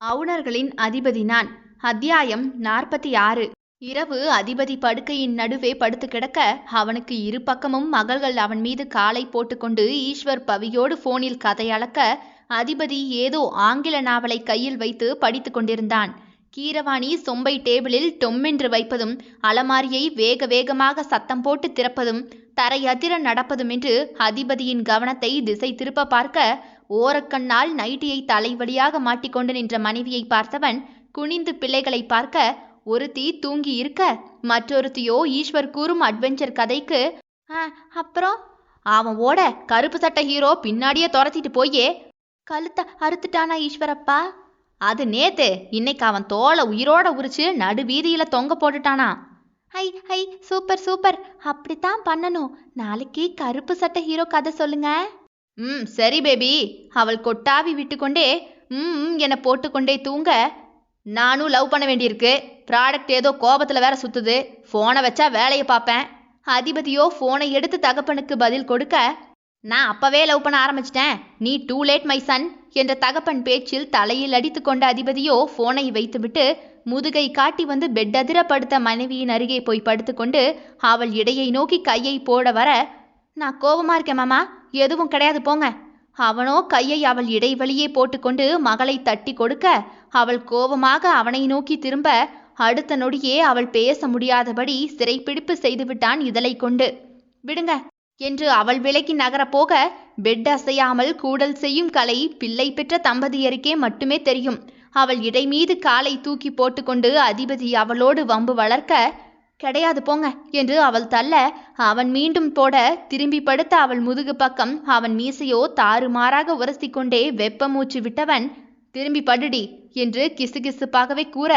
அவுணர்களின் அதிபதி நான். அத்தியாயம் 46. இரவு அதிபதி படுக்கையின் நடுவே படுத்து கிடக்க, அவனுக்கு இரு பக்கமும் மகள்கள் அவன் மீது காலை போட்டுக்கொண்டு ஈஸ்வர் பவியோடு போனில் கதையளக்க, அதிபதி ஏதோ ஆங்கில நாவலை கையில் வைத்து படித்து கொண்டிருந்தான். கீரவாணி சொம்பை டேபிளில் டொம்மென்று வைப்பதும், அலமாரியை வேக வேகமாக சத்தம் போட்டு திறப்பதும், தரையதிர நடப்பதுமென்று அதிபதியின் கவனத்தை திசை திருப்ப பார்க்க, ஓரக்கண்ணால் நைட்டியை தலைவலியாக மாட்டிக்கொண்டு நின்ற மனைவியை பார்த்தவன் குனிந்து பிள்ளைகளை பார்க்க, ஒருத்தி தூங்கி இருக்க, மற்றொருத்தியோ ஈஸ்வர் கூறும் அட்வென்ச்சர் கதைக்கு அப்புறம் அவன் ஓட கருப்பு சட்டை ஹீரோ பின்னாடியே துரத்திட்டு போயே கழுத்தை அறுத்துட்டானா ஈஸ்வரப்பா? அது நேத்து, இன்னைக்கு அவன் தோலை உயிரோட உரிச்சு நடு வீதியில தொங்க போட்டுட்டானா. ஐ ஐ சூப்பர் சூப்பர், அப்படித்தான் பண்ணணும். நாளைக்கு கருப்பு சட்டை ஹீரோ கதை சொல்லுங்க. சரி பேபி. அவள் கொட்டாவி விட்டுக்கொண்டே என போட்டுக்கொண்டே தூங்க, நானும் லவ் பண்ண வேண்டியிருக்கு. ப்ராடக்ட் ஏதோ கோபத்தில் வேற சுத்துது. ஃபோனை வச்சா வேலையை பார்ப்பேன். அதிபதியோ ஃபோனை எடுத்து தகப்பனுக்கு பதில் கொடுக்க, நான் அப்பவே லவ் பண்ண ஆரம்பிச்சிட்டேன், நீ டூ லேட் மை சன் என்ற தகப்பன் பேச்சில் தலையில் அடித்து கொண்ட அதிபதியோ ஃபோனை வைத்துவிட்டு முதுகை காட்டி வந்து பெட் அதிர படுத்த மனைவியின் அருகே போய் படுத்துக்கொண்டு அவள் இடையை நோக்கி கையை போட வர, நான் கோபமா இருக்கேன் மாமா, எதுவும் கிடையாது போங்க. அவனோ கையை அவள் இடைவெளியே போட்டுக்கொண்டு மகளை தட்டி கொடுக்க, அவள் கோபமாக அவனை நோக்கி திரும்ப, அடுத்த நொடியே அவள் பேச முடியாதபடி சிறைப்பிடிப்பு செய்துவிட்டான் இதழை கொண்டு. விடுங்க என்று அவள் விலகி நகரப்போக, பெட் அசையாமல் கூடல் செய்யும் கலை பிள்ளை பெற்ற தம்பதியருக்கே மட்டுமே தெரியும். அவள் இடை மீது காலை தூக்கி போட்டுக்கொண்டு அதிபதி அவளோடு வம்பு வளர்க்க, கிடையாது போங்க என்று அவள் தள்ள, அவன் மீண்டும் போட திரும்பி படுத்த அவள் முதுகு பக்கம் அவன் மீசையோ தாறுமாறாக உரசிக்கொண்டே வெப்ப மூச்சு விட்டவன், திரும்பி படுடி என்று கிசுகிசுப்பாகவே கூற,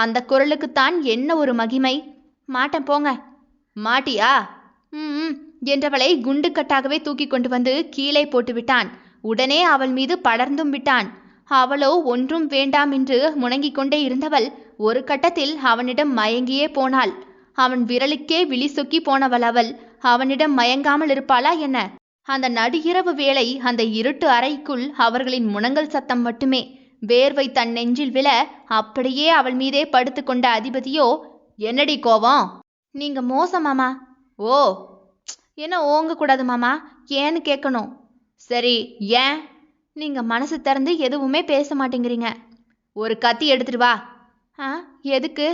அந்த குரலுக்குத்தான் என்ன ஒரு மகிமை. மாட்டேன் போங்க. மாட்டியா? என்றவளை குண்டுக்கட்டாகவே தூக்கி கொண்டு வந்து கீழே போட்டு விட்டான். உடனே அவள் மீது படர்ந்தும் விட்டான். அவளோ ஒன்றும் வேண்டாம் என்று முணங்கிக் கொண்டே இருந்தவள் ஒரு கட்டத்தில் அவனிடம் மயங்கியே போனாள். அவன் விரலுக்கே விழி சொக்கி போனவள் அவள். அவனிடம் மயங்காமல் இருப்பாளா என்ன? அந்த நடுஇரவு வேளை அந்த இருட்டு அறைக்குள் அவர்களின் முனங்கல் சத்தம் மட்டுமே. வேர்வை தன் நெஞ்சில் விழ அப்படியே அவள் மீதே படுத்து கொண்ட அதிபதியோ, என்னடி கோவம்? நீங்க மோசம் மாமா. ஓ, என்ன ஓங்க கூடாது மாமா, ஏன்னு கேட்கணும். சரி, ஏன்? நீங்க மனசு திறந்து எதுவுமே பேச மாட்டேங்கிறீங்க. ஒரு கத்தி எடுத்துட்டு வா. எதுக்கு?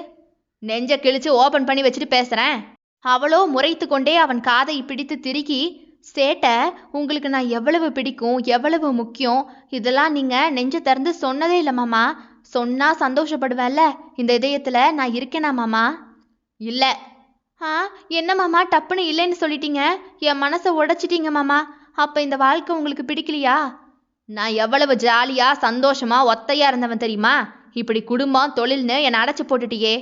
நெஞ்ச கிழிச்சு ஓபன் பண்ணி வச்சுட்டு பேசுறேன். அவளோ முறைத்து கொண்டே அவன் காதை பிடித்து திருக்கி, சேட்டை உங்களுக்கு நான் எவ்வளவு பிடிக்கும், எவ்வளவு முக்கியம், இதெல்லாம் நீங்க நெஞ்ச திறந்து சொன்னதே இல்லை மாமா. சொன்னா சந்தோஷப்படுவேன்ல, இந்த இதயத்துல நான் இருக்கேனா மாமா? இல்ல. என்ன மாமா டப்புன்னு இல்லைன்னு சொல்லிட்டீங்க? என் மனசை உடைச்சிட்டீங்க மாமா. அப்ப இந்த வாழ்க்கை உங்களுக்கு பிடிக்கலையா? நான் எவ்வளவு ஜாலியா சந்தோஷமா ஒத்தையா இருந்தவன் தெரியுமா? இப்படி குடும்பம் தொழில்னு என்னை அடைச்சி போட்டுட்டியே.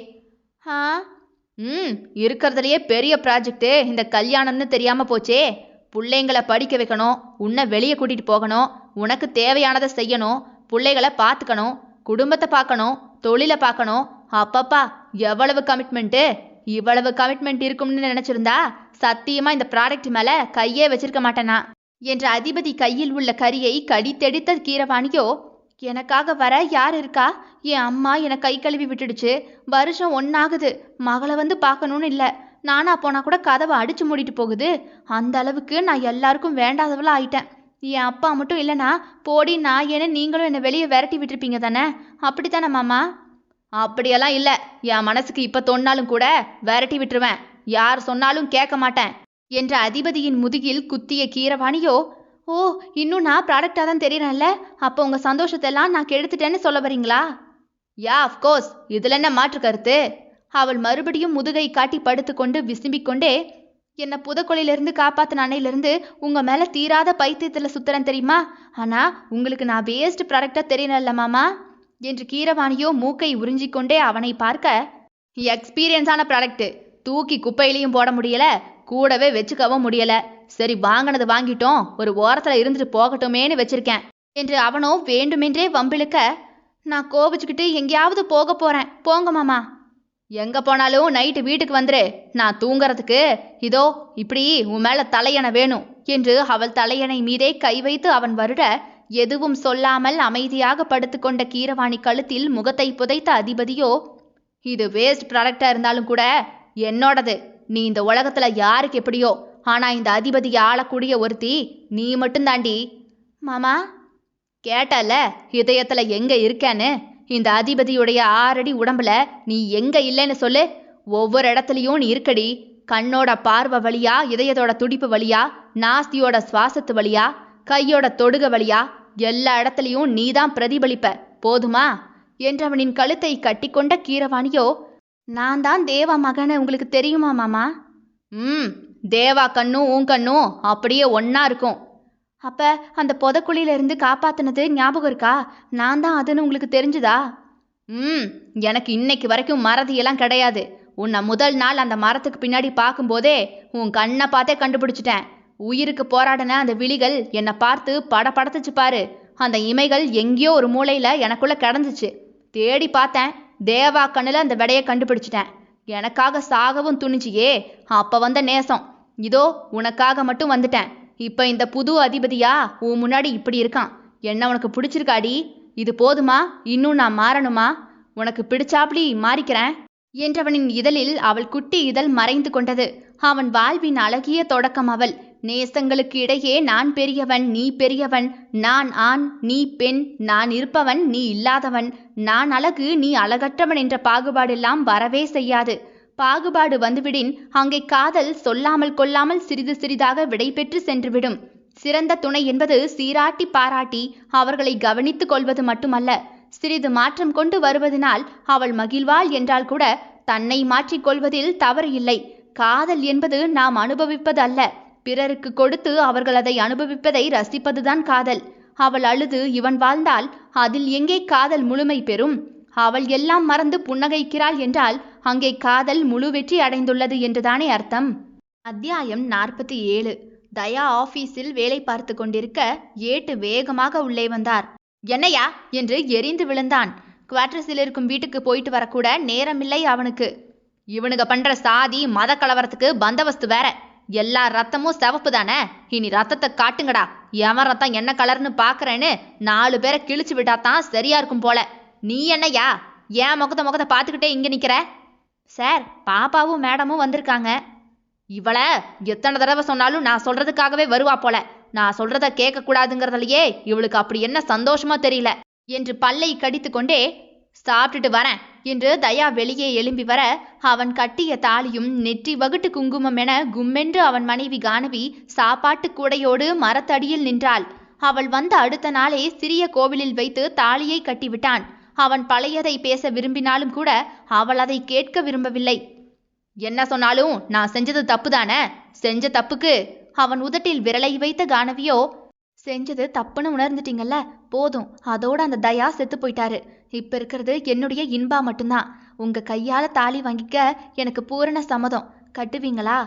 இருக்கிறதுலையே பெரிய ப்ராஜெக்டு இந்த கல்யாணம்னு தெரியாம போச்சே. பிள்ளைங்களை படிக்க வைக்கணும், உன்னை வெளியே கூட்டிட்டு போகணும், உனக்கு தேவையானதை செய்யணும், பிள்ளைகளை பார்த்துக்கணும், குடும்பத்தை பார்க்கணும், தொழிலை பார்க்கணும். அப்பப்பா எவ்வளவு கமிட்மெண்ட்டு! இவ்வளவு கமிட்மெண்ட் இருக்கும்னு நினைச்சிருந்தா சத்தியமா இந்த ப்ராடக்ட் மேல கையே வச்சிருக்க மாட்டேனா என்ற அதிபதி கையில் உள்ள கரியை கடித்தெடுத்த கீரவாணியோ, எனக்காக வர யார் இருக்கா? என் அம்மா என்னை கை கழுவி விட்டுடுச்சு. வருஷம் ஒன்னாகுது. மகளை வந்து பார்க்கணும்னு இல்லை. நானா போனா கூட கதவை அடிச்சு மூடிட்டு போகுது. அந்த அளவுக்கு நான் எல்லாருக்கும் வேண்டாதவளா ஆயிட்டேன். என் அப்பா மட்டும் இல்லைனா போடி நான் ஏன்னு நீங்களும் என்னை வெளியே விரட்டி விட்டுருப்பீங்க தானே? அப்படித்தானே மாமா? அப்படியெல்லாம் இல்லை. என் மனசுக்கு இப்போ தோணாலும் கூட விரட்டி விட்டுருவேன். யார் சொன்னாலும் கேட்க மாட்டேன் என்ற அதிபதியின் முதுகில் குத்திய கீரவாணியோ, ஓ, இன்னும் நான் ப்ராடக்டாக தான் தெரியறேன்ல, அப்போ உங்கள் சந்தோஷத்தெல்லாம் நான் கெடுத்துட்டேன்னு சொல்ல வரீங்களா? யா, அஃப்கோர்ஸ். இதில் என்ன மாற்று கருத்து? அவள் மறுபடியும் முதுகை காட்டி படுத்துக்கொண்டு விசும்பிக்கொண்டே, என்னை புதக்கொலையிலிருந்து காப்பாற்றின அன்னையிலிருந்து உங்கள் மேலே தீராத பைத்தியத்தில் சுத்துறேன் தெரியுமா? ஆனால் உங்களுக்கு நான் வேஸ்ட் ப்ராடக்டாக தெரியல மாமா என்று கீரவாணியோ மூக்கை உறிஞ்சிக்கொண்டே அவனை பார்க்க, எக்ஸ்பீரியன்ஸான ப்ராடக்ட்டு, தூக்கி குப்பையிலையும் போட முடியல, கூடவே வச்சுக்கவும் முடியல. சரி, வாங்கினது வாங்கிட்டோம், ஒரு ஓரத்தில் இருந்துட்டு போகட்டுமேன்னு வச்சிருக்கேன் என்று அவனோ வேண்டுமென்றே வம்பிழுக்க, நான் கோபிச்சுக்கிட்டு எங்கேயாவது போக போறேன், போங்க மாமா. எங்க போனாலும் நைட்டு வீட்டுக்கு வந்துரு. நான் தூங்கறதுக்கு இதோ இப்படி உன் மேல தலையணை வேணும் என்று அவள் தலையணை மீதே கை வைத்து அவன் வருட, எதுவும் சொல்லாமல் அமைதியாக படுத்துக்கொண்ட கீரவாணி கழுத்தில் முகத்தை புதைத்த அதிபதியோ, இது வேஸ்ட் ப்ராடக்டா இருந்தாலும் கூட என்னோடது. நீ இந்த உலகத்துல யாருக்கு எப்படியோ, ஆனா இந்த அதிபதியை ஆளக்கூடிய ஒருத்தி நீ மட்டும் தாண்டி. மாமா, கேட்டல இதயத்துல எங்க இருக்கேன்னு? இந்த அதிபதியுடைய 6 அடி உடம்புல நீ எங்க இல்லைன்னு சொல்லு. ஒவ்வொரு இடத்துலயும் நீ இருக்கடி. கண்ணோட பார்வை வழியா, இதயத்தோட துடிப்பு வழியா, நாஸ்தியோட சுவாசத்து வழியா, கையோட தொடுக வழியா, எல்லா இடத்துலயும் நீதான் பிரதிபலிப்ப. போதுமா என்றவனின் கழுத்தை கட்டிக்கொண்ட கீரவாணியோ, நான் தான் தேவா மகனை உங்களுக்கு தெரியுமா மாமா? தேவா கண்ணும் உன் கண்ணும் அப்படியே ஒன்னா இருக்கும். அப்ப அந்த புதக்குழியில இருந்து காப்பாத்தினது ஞாபகம் இருக்கா? நான் தான் அதுன்னு உங்களுக்கு தெரிஞ்சுதா? எனக்கு இன்னைக்கு வரைக்கும் மறதியெல்லாம் கிடையாது. உன்னை முதல் நாள் அந்த மரத்துக்கு பின்னாடி பார்க்கும்போதே உன் கண்ணை பார்த்தே கண்டுபிடிச்சிட்டேன். உயிருக்கு போராடின அந்த விழிகள் என்னை பார்த்து படபடத்துச்சு பாரு. அந்த இமைகள் எங்கேயோ ஒரு மூலையில எனக்குள்ள கிடந்துச்சு. தேடி பார்த்தேன், தேவா கண்ணுல அந்த விடையை கண்டுபிடிச்சிட்டேன். எனக்காக சாகவும் துணிஞ்சியே, அப்ப வந்த நேசம். இதோ உனக்காக மட்டும் வந்துட்டேன். இப்ப இந்த புது அதிபதியா உன் முன்னாடி இப்படி இருக்கான். என்ன உனக்கு பிடிச்சிருக்காடி? இது போதுமா? இன்னும் நான் மாறணுமா? உனக்கு பிடிச்சாப்டி மாறிக்கிறேன் என்றவனின் இதழில் அவள் குட்டி இதழ் மறைந்து கொண்டது. அவன் வாழ்வின் அழகிய தொடக்கம் அவள். நேசங்களுக்கு இடையே நான் பெரியவன், நீ பெரியவன், நான் ஆண், நீ பெண், நான் இருப்பவன், நீ இல்லாதவன், நான் அழகு, நீ அழகற்றவன் என்ற பாகுபாடெல்லாம் வரவே செய்யாது. பாகுபாடு வந்துவிடின் அங்கே காதல் சொல்லாமல் கொள்ளாமல் சிறிது சிறிதாக விடை பெற்று சென்றுவிடும். சிறந்த துணை என்பது சீராட்டி பாராட்டி அவர்களை கவனித்துக் கொள்வது மட்டுமல்ல, சிறிது மாற்றம் கொண்டு வருவதனால் அவள் மகிழ்வாள் என்றால் கூட தன்னை மாற்றிக்கொள்வதில் தவறு இல்லை. காதல் என்பது நாம் அனுபவிப்பது அல்ல, பிறருக்கு கொடுத்து அவர்கள் அதை அனுபவிப்பதை ரசிப்பதுதான் காதல். அவள் அழுது இவன் வாழ்ந்தால் அதில் எங்கே காதல் முழுமை பெறும்? அவள் எல்லாம் மறந்து புன்னகைக்கிறாள் என்றால் அங்கே காதல் முழு வெற்றி அடைந்துள்ளது என்றுதானே அர்த்தம். அத்தியாயம் 47. தயா ஆபீஸில் வேலை பார்த்து கொண்டிருக்க ஏட்டு வேகமாக உள்ளே வந்தார். என்னையா என்று எரிந்து விழுந்தான். குவார்டர்ஸில் இருக்கும் வீட்டுக்கு போயிட்டு வரக்கூட நேரமில்லை அவனுக்கு. இவனுங்க பண்ற சாதி மத கலவரத்துக்கு பந்தவஸ்து வேற. எல்லா ரத்தமும் சிவப்பு தானே, இனி ரத்தத்தை காட்டுங்கடா. எவன் ரத்தம் என்ன கலர்னு பாக்குறேன்னு 4 பேரை கிழிச்சு விட்டாதான் சரியா இருக்கும் போல. நீ என்னையா ஏன் முகத்தை பார்த்துக்கிட்டே இங்க நிக்கிற? சார், பாப்பாவும் மேடமும் வந்திருக்காங்க. இவளை எத்தனை தடவை சொன்னாலும் நான் சொல்றதுக்காகவே வருவா போல. நான் சொல்றத கேட்க கூடாதுங்கிறதுலையே இவளுக்கு அப்படி என்ன சந்தோஷமா தெரியல என்று பல்லை கடித்து கொண்டே, சாப்பிட்டுட்டு வரேன் என்று தயா வெளியே எழும்பி வர அவன் கட்டிய தாலியும் நெற்றி வகுட்டு குங்குமம் என கும்மென்று அவன் மனைவி கானவி சாப்பாட்டு கூடையோடு மரத்தடியில் நின்றாள். அவள் வந்த அடுத்த நாளே சிறிய கோவிலில் வைத்து தாலியை கட்டிவிட்டான். அவன் பழையதை பேச விரும்பினாலும் கூட அவள் அதை கேட்க விரும்பவில்லை. என்ன சொன்னாலும் நான் செஞ்சது தப்புதானே? செஞ்ச தப்புக்கு அவன் உதட்டில் விரலை வைத்த கானவியோ, செஞ்சது தப்புன்னு உணர்ந்துட்டீங்கல்ல, போதும். அதோட அந்த தயா செத்து போயிட்டாரு. இப்ப இருக்கிறது என்னுடைய இன்பா மட்டும்தான். உங்க கையால தாலி வாங்கிக்க எனக்கு பூரண சம்மதம். கட்டுவீங்களா?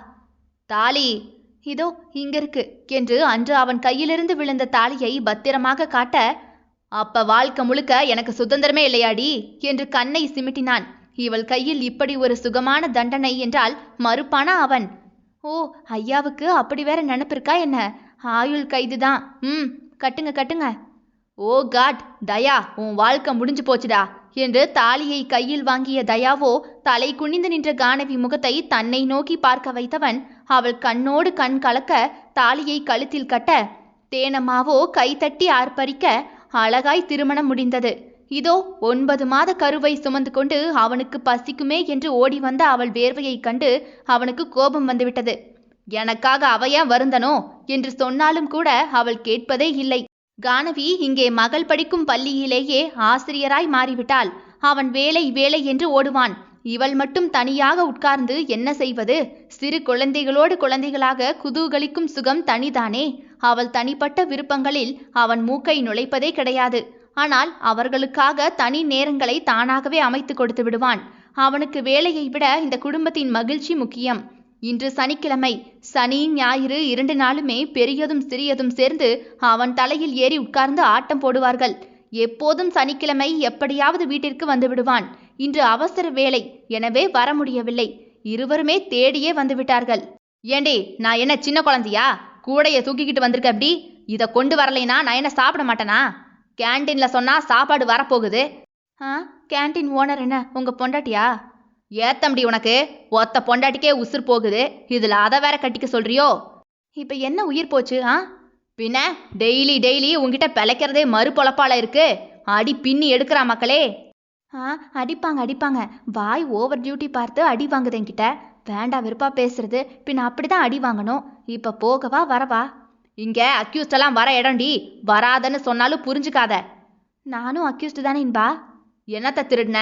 தாலி இதோ இங்க இருக்கு என்று அன்று அவன் கையிலிருந்து விழுந்த தாலியை பத்திரமாக காட்ட, அப்ப வாழ்க்கை முழுக்க எனக்கு சுதந்திரமே இல்லையாடி என்று கண்ணை சிமிட்டினான். இவள் கையில் இப்படி ஒரு சுகமான தண்டனை என்றால் மறுப்பானா அவன்? ஓ, ஐயாவுக்கு அப்படி வேற நினைப்பிருக்கா என்ன? ஆயுள் கைதுதான். கட்டுங்க கட்டுங்க. ஓ காட், தயா, உன் வாழ்க்கை முடிஞ்சு போச்சுடா என்று தாலியை கையில் வாங்கிய தயாவோ தலை குனிந்து நின்ற கானவி முகத்தை தன்னை நோக்கி பார்க்க வைத்தவன் அவள் கண்ணோடு கண் கலக்க தாலியை கழுத்தில் கட்ட, தேனம்மாவோ கைத்தட்டி ஆர்ப்பரிக்க அழகாய் திருமணம் முடிந்தது. இதோ 9 மாத கருவை சுமந்து கொண்டு அவனுக்கு பசிக்குமே என்று ஓடி வந்த அவள் வேர்வையை கண்டு அவனுக்கு கோபம் வந்துவிட்டது. எனக்காக அவ ஏன் வருந்தனோ என்று சொன்னாலும் கூட அவள் கேட்பதே இல்லை. கானவி இங்கே மகள் படிக்கும் பள்ளியிலேயே ஆசிரியராய் மாறிவிட்டாள். அவன் வேலை வேலை என்று ஓடுவான். இவள் மட்டும் தனியாக உட்கார்ந்து என்ன செய்வது? சிறு குழந்தைகளோடு குழந்தைகளாக குதூகலிக்கும் சுகம் தனிதானே. அவள் தனிப்பட்ட விருப்பங்களில் அவன் மூக்கை நுழைப்பதே கிடையாது. ஆனால் அவர்களுக்காக தனி நேரங்களை தானாகவே அமைத்து கொடுத்து விடுவான். அவனுக்கு வேலையை விட இந்த குடும்பத்தின் மகிழ்ச்சி முக்கியம். இன்று சனிக்கிழமை. சனி ஞாயிறு 2 நாளுமே பெரியதும் சிறியதும் சேர்ந்து அவன் தலையில் ஏறி உட்கார்ந்து ஆட்டம் போடுவார்கள். எப்போதும் சனிக்கிழமை எப்படியாவது வீட்டிற்கு வந்து விடுவான். இன்று அவசர வேலை, எனவே வர முடியவில்லை. இருவருமே தேடியே வந்து விட்டார்கள். ஏண்டி, நான் என்ன சின்ன குழந்தையா? கூடைய தூக்கிக்கிட்டு வந்திருக்க? அப்படி இதை கொண்டு வரலைனா நான் என்ன சாப்பிட மாட்டேனா? கேன்டீன்ல சொன்னா சாப்பாடு வரப்போகுது. கேன்டீன் ஓனர் என்ன உங்க பொண்டாட்டியா? ஏத்தம்படி உனக்கு ஒத்த பொண்டாட்டிக்கே உசுர் போகுது, இதுல அதை வேற கட்டிக்க சொல்றியோ? இப்ப என்ன உயிர் போச்சு? பின்ன டெய்லி டெய்லி உங்ககிட்ட பிழைக்கிறதே மறுபொழப்பால இருக்கு. அடி பின்னி எடுக்கிறா மக்களே. அடிப்பாங்க. வாய் ஓவர் டியூட்டி பார்த்து அடி வாங்குது என்கிட்ட. வேண்டா வெறுப்பா பேசுறது. பின்ன அப்படிதான் அடி வாங்கணும். இப்ப போகவா வரவா? இங்க அக்யூஸ்ட் எல்லாம் வர இடம்டி. வராதன்னு சொன்னாலும் புரிஞ்சுக்காத. நானும் அக்யூஸ்டு தானே இன்பா. என்னத்த திருடின?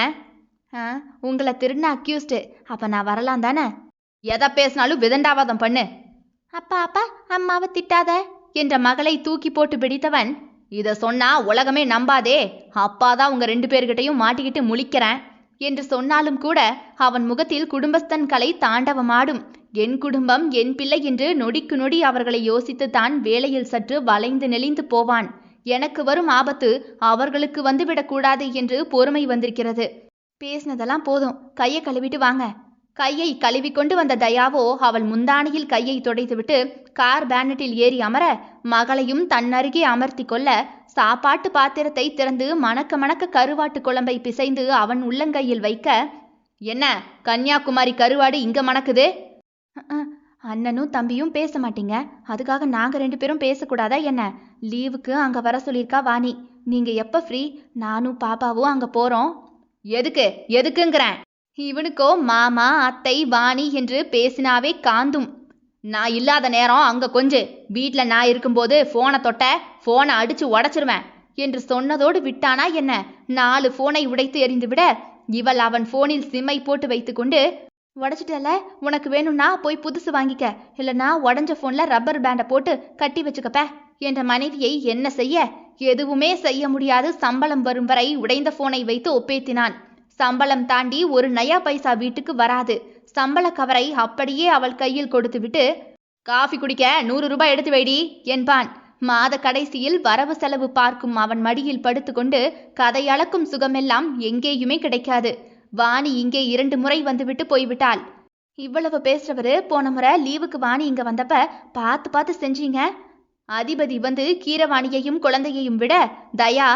உங்களை திருடின அக்யூஸ்டு. அப்ப நான் வரலாம் தானே? எதை பேசினாலும் விதண்டாவாதம் பண்ணு. அப்பா அம்மாவை திட்டாத என்ற மகளை தூக்கி போட்டு பிடித்தவன், இதை சொன்னா உலகமே நம்பாதே, அப்பாதான் உங்க 2 பேர்கிட்டையும் மாட்டிக்கிட்டு முழிக்கிறேன் என்று சொன்னாலும் கூட அவன் முகத்தில் குடும்பஸ்தன் கலை தாண்டவமாடும். என் குடும்பம் என் பிள்ளை என்று நொடிக்கு நொடி அவர்களை யோசித்து தான் வேலையில் சற்று வளைந்து நெளிந்து போவான். எனக்கு வரும் ஆபத்து அவர்களுக்கு வந்துவிடக்கூடாது என்று பொறுமை வந்திருக்கிறது. பேசினதெல்லாம் போதும், கையை கழுவிட்டு வாங்க. கையை கழுவிக்கொண்டு வந்த தயாவோ அவள் முந்தானையில் கையை துடைத்துவிட்டு கார் பேனட்டில் ஏறி அமர, மகளையும் தன்னருகே அமர்த்தி கொள்ள, சாப்பாட்டு பாத்திரத்தை திறந்து மணக்க மணக்க கருவாட்டு குழம்பை பிசைந்து அவன் உள்ளங்கையில் வைக்க, என்ன கன்னியாகுமரி கருவாடு இங்க மணக்குது? அண்ணனும் தம்பியும் பேச மாட்டீங்க, அதுக்காக நாங்க 2 பேரும் பேசக்கூடாதா என்ன? லீவுக்கு அங்க வர சொல்லியிருக்கா வாணி. நீங்க எப்ப ஃப்ரீ? நானும் பாப்பாவும் அங்க போறோம். எதுக்குங்கிறேன். இவனுக்கோ மாமா அத்தை வாணி என்று பேசினாவே காந்தும். நான் இல்லாத நேரம் அங்க கொஞ்சம், வீட்டில் நான் இருக்கும்போது போனை தொட்ட போனை அடிச்சு உடைச்சிருவேன் என்று சொன்னதோடு விட்டானா என்ன? 4 போனை உடைத்து எறிந்து விட, இவள் அவன் போனில் சிம்மை போட்டு வைத்து கொண்டு, உடைச்சிட்டல, உனக்கு வேணும்னா போய் புதுசு வாங்கிக்க, இல்லைனா உடஞ்ச போன்ல ரப்பர் பேண்டை போட்டு கட்டி வச்சுக்கப்ப என்ற மனைவியை என்ன செய்ய? எதுவுமே செய்ய முடியாது. சம்பளம் வரும் வரை உடைந்த போனை வைத்து ஒப்பேத்தினான். சம்பளம் தாண்டி ஒரு நயா பைசா வீட்டுக்கு வராது. சம்பள கவரை அப்படியே அவள் கையில் கொடுத்துவிட்டு, காஃபி குடிக்க 100 ரூபாய் எடுத்து வைடி என்பான். மாத கடைசியில் வரவு செலவு பார்க்கும் அவன் மடியில் படுத்துக்கொண்டு கதையளக்கும் சுகமெல்லாம் எங்கேயுமே கிடைக்காது. வாணி இங்கே 2 முறை வந்துவிட்டு போய்விட்டாள். இவ்வளவு பேசுறவரு போன முறை லீவுக்கு வாணி இங்க வந்தப்ப பார்த்து செஞ்சீங்க. அதிபதி வந்து கீரவாணியையும் குழந்தையையும் விட, தயா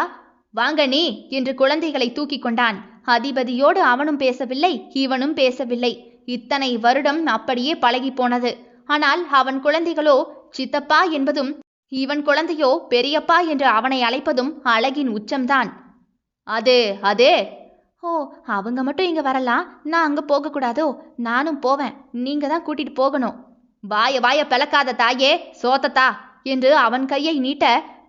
வாங்க நீ என்று குழந்தைகளை தூக்கி கொண்டான். அதிபதியோடு அவனும் பேசவில்லை, இவனும் பேசவில்லை. இத்தனை வருடம் அப்படியே பழகி போனது. ஆனால் அவன் குழந்தைகளோ சித்தப்பா என்பதும், இவன் குழந்தையோ பெரியப்பா என்று அவனை அழைப்பதும் அழகின் உச்சம்தான். அது அவங்க மட்டும் இங்க வரலாம், நான் அங்க போக கூடாதோ? நானும் போவேன், நீங்க தான் கூட்டிட்டு போகணும். வாய பிளக்காத தாயே, சோத்தத்தா என்று அவன் கையை நீட்ட,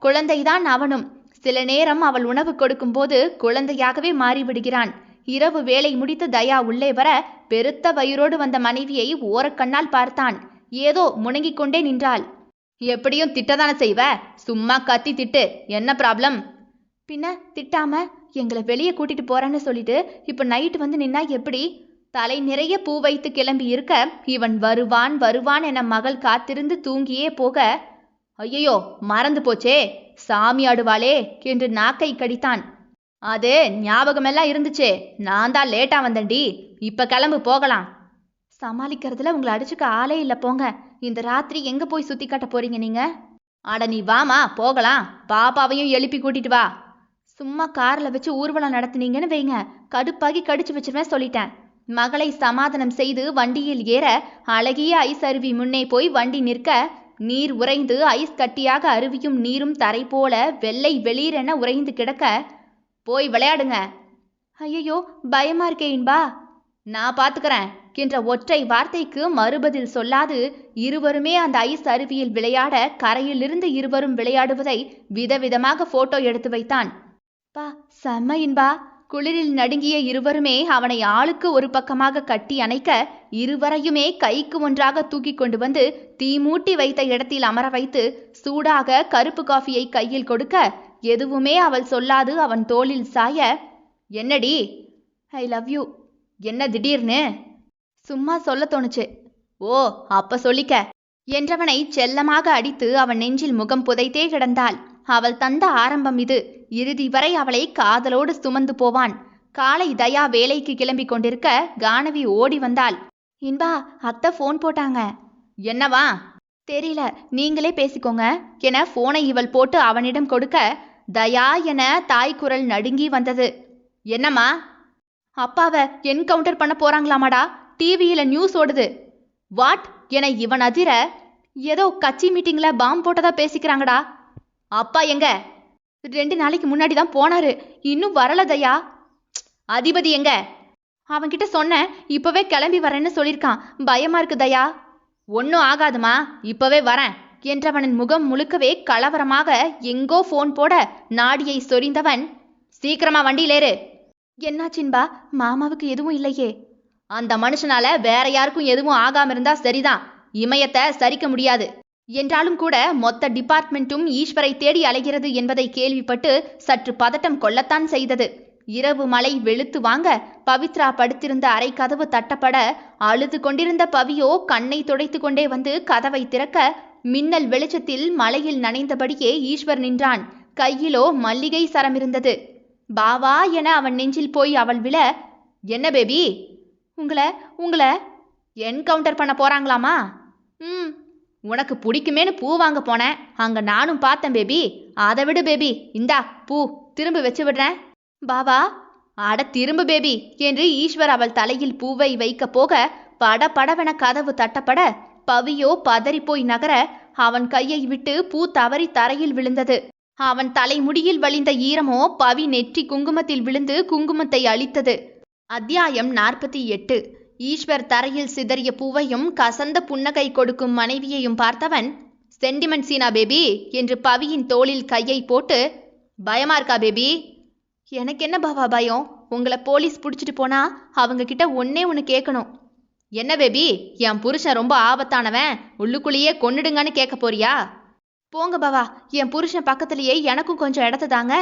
குழந்தைதான் அவனும். சில நேரம் அவள் உணவு கொடுக்கும் போது குழந்தையாகவே மாறிவிடுகிறான். இரவு வேலை முடித்து தயா உள்ளே வர, பெருத்த வயிறோடு வந்த மனைவியை ஓரக்கண்ணால் பார்த்தான். ஏதோ முணங்கிக் கொண்டே நின்றாள். எப்படியும் திட்டதானே செய்வ, சும்மா கத்தி திட்டு, என்ன ப்ராப்ளம்? பின்ன திட்டாம எங்களை வெளியே கூட்டிட்டு போறேன்னு சொல்லிட்டு இப்ப நைட்டு வந்து நின்னா எப்படி? தலை நிறைய பூ வைத்து கிளம்பி இருக்க, இவன் வருவான் என மகள் காத்திருந்து தூங்கியே போக, ஐயோ மறந்து போச்சே, சாமி ஆடுவாளே என்று நாக்கை கடித்தான். அது ஞாபகமெல்லாம் இருந்துச்சே, நான் தான் லேட்டா வந்தேன்டி, இப்ப கிளம்பு போகலாம். சமாளிக்கிறதுல உங்களை அடிச்சுக்க ஆளே இல்ல போங்க. இந்த ராத்திரி எங்க போய் சுத்தி காட்ட போறீங்க நீங்க? அட நீ வாமா போகலாம், பாப்பாவையும் எழுப்பி கூட்டிட்டு வா. சும்மா கார்ல வச்சு ஊர்வலம் நடத்துனீங்கன்னு வைங்க, கடுப்பாகி கடிச்சு வச்சிருவேன் சொல்லிட்டேன். மகளை சமாதானம் செய்து வண்டியில் ஏற, அழகிய ஐஸ் அருவி முன்னே போய் வண்டி நிற்க, நீர் உறைந்து ஐஸ் கட்டியாக அருவியும் நீரும் தரை போல வெள்ளை வெளிரென உறைந்து கிடக்க, போய் விளையாடுங்க. ஐயோ பயமா இருக்கே இன்பா. நான் பாத்துக்கிறேன் என்ற ஒற்றை வார்த்தைக்கு மறுபதில் சொல்லாது இருவருமே அந்த ஐஸ் அருவியில் விளையாட, கரையிலிருந்து இருவரும் விளையாடுவதை விதவிதமாக போட்டோ எடுத்து வைத்தான். பா செம்ம இன்பா. குளிரில் நடுங்கிய இருவருமே அவனை ஆளுக்கு ஒரு பக்கமாக கட்டி அணைக்க, இருவரையுமே கைக்கு ஒன்றாக தூக்கி கொண்டு வந்து தீ மூட்டி வைத்த இடத்தில் அமர வைத்து சூடாக கருப்பு காஃபியை கையில் கொடுக்க, எதுவுமே அவள் சொல்லாது அவன் தோளில் சாய, என்னடி? I love you. என்ன திடீர்னு? சும்மா சொல்ல தோணுச்சு. ஓ அப்ப சொல்லிக்க என்றவனை செல்லமாக அடித்து அவன் நெஞ்சில் முகம் புதைத்தே கிடந்தாள். அவள் தந்த ஆரம்பம் இது. இறுதி வரை அவளை காதலோடு சுமந்து போவான். காலை தயா வேலைக்கு கிளம்பி கொண்டிருக்க கானவி ஓடி வந்தாள். இன்பா அத்தை போன் போட்டாங்க. என்னவா? தெரியல, நீங்களே பேசிக்கோங்க என போனை இவள் போட்டு அவனிடம் கொடுக்க தயா என தாய் குரல் நடுங்கி வந்தது. என்னம்மா? அப்பாவை என்கவுண்டர் பண்ண போறாங்களாமாடா, டிவியில நியூஸ் ஓடுது. வாட் என இவன் அதிர, ஏதோ கட்சி மீட்டிங்ல பாம் போட்டதா பேசிக்கிறாங்கடா. அப்பா எங்க? 2 நாளைக்கு முன்னாடி தான் போனாரு, இன்னும் வரல தயா. அதிபதி எங்க? அவன்கிட்ட சொன்னேன், இப்பவே கிளம்பி வரேன்னு சொல்லியிருக்கான். பயமா இருக்கு தயா. ஒன்னும் ஆகாதுமா, இப்பவே வரேன் என்றவனின் முகம் முழுக்கவே கலவரமாக எங்கோ போன் போட நாடியை சொரிந்தவன், சீக்கிரமா வண்டியிலேரு. என்னாச்சின்பா? மாமாவுக்கு எதுவும் இல்லையே? அந்த மனுஷனால வேற யாருக்கும் எதுவும் ஆகாம இருந்தா சரிதான், இமயத்தை சரிக்க முடியாது. என்றாலும் கூட மொத்த டிபார்ட்மெண்ட்டும் ஈஸ்வரை தேடி அலைகிறது என்பதை கேள்விப்பட்டு சற்று பதட்டம் கொள்ளத்தான் செய்தது. இரவு மழை வெளுத்து வாங்க பவித்ரா படுத்திருந்த அறை கதவு தட்டப்பட அழுது கொண்டிருந்த பவியோ கண்ணை துடைத்து கொண்டே வந்து கதவை திறக்க மின்னல் வெளிச்சத்தில் மழையில் நனைந்தபடியே ஈஸ்வர் நின்றான். கையிலோ மல்லிகை சரம் இருந்தது. பாவா என அவன் நெஞ்சில் போய் அவள் விழ, என்ன பேபி? உங்களை என்கவுண்டர் பண்ண போறாங்களாமா? உனக்கு பிடிக்குமேனு பூ வாங்க போனேன், அங்க நானும் பார்த்தேன் பேபி. அதை விடு பேபி, இந்தா பூ திரும்ப வச்சு விடுறேன். பாவா, அட திரும்ப பேபி என்று ஈஸ்வர் அவள் தலையில் பூவை வைக்க போக படபடவென கதவு தட்டப்பட பவியோ பதறிப்போய் நகர அவன் கையை விட்டு பூ தவறி தரையில் விழுந்தது. அவன் தலைமுடியில் வழிந்த ஈரமோ பவி நெற்றி குங்குமத்தில் விழுந்து குங்குமத்தை அழித்தது. அத்தியாயம் 48. ஈஸ்வர் தரையில் சிதறிய பூவையும் கசந்த புன்னகை கொடுக்கும் மனைவியையும் பார்த்தவன், சென்டிமெண்ட் சீனா பேபி என்று பவியின் தோளில் கையை போட்டு, பயமா இருக்கா பேபி? எனக்கு என்ன பாவா பயம்? உங்களை போலீஸ் பிடிச்சிட்டு போனா அவங்க கிட்ட ஒன்னு கேட்கணும். என்ன பேபி, என் புருஷன் ரொம்ப ஆபத்தானவன், உள்ளுக்குள்ளேயே கொன்னுடுங்கன்னு கேட்க போறியா? போங்க பாவா, என் புருஷன் பக்கத்திலேயே எனக்கும் கொஞ்சம் இடத்த தாங்க,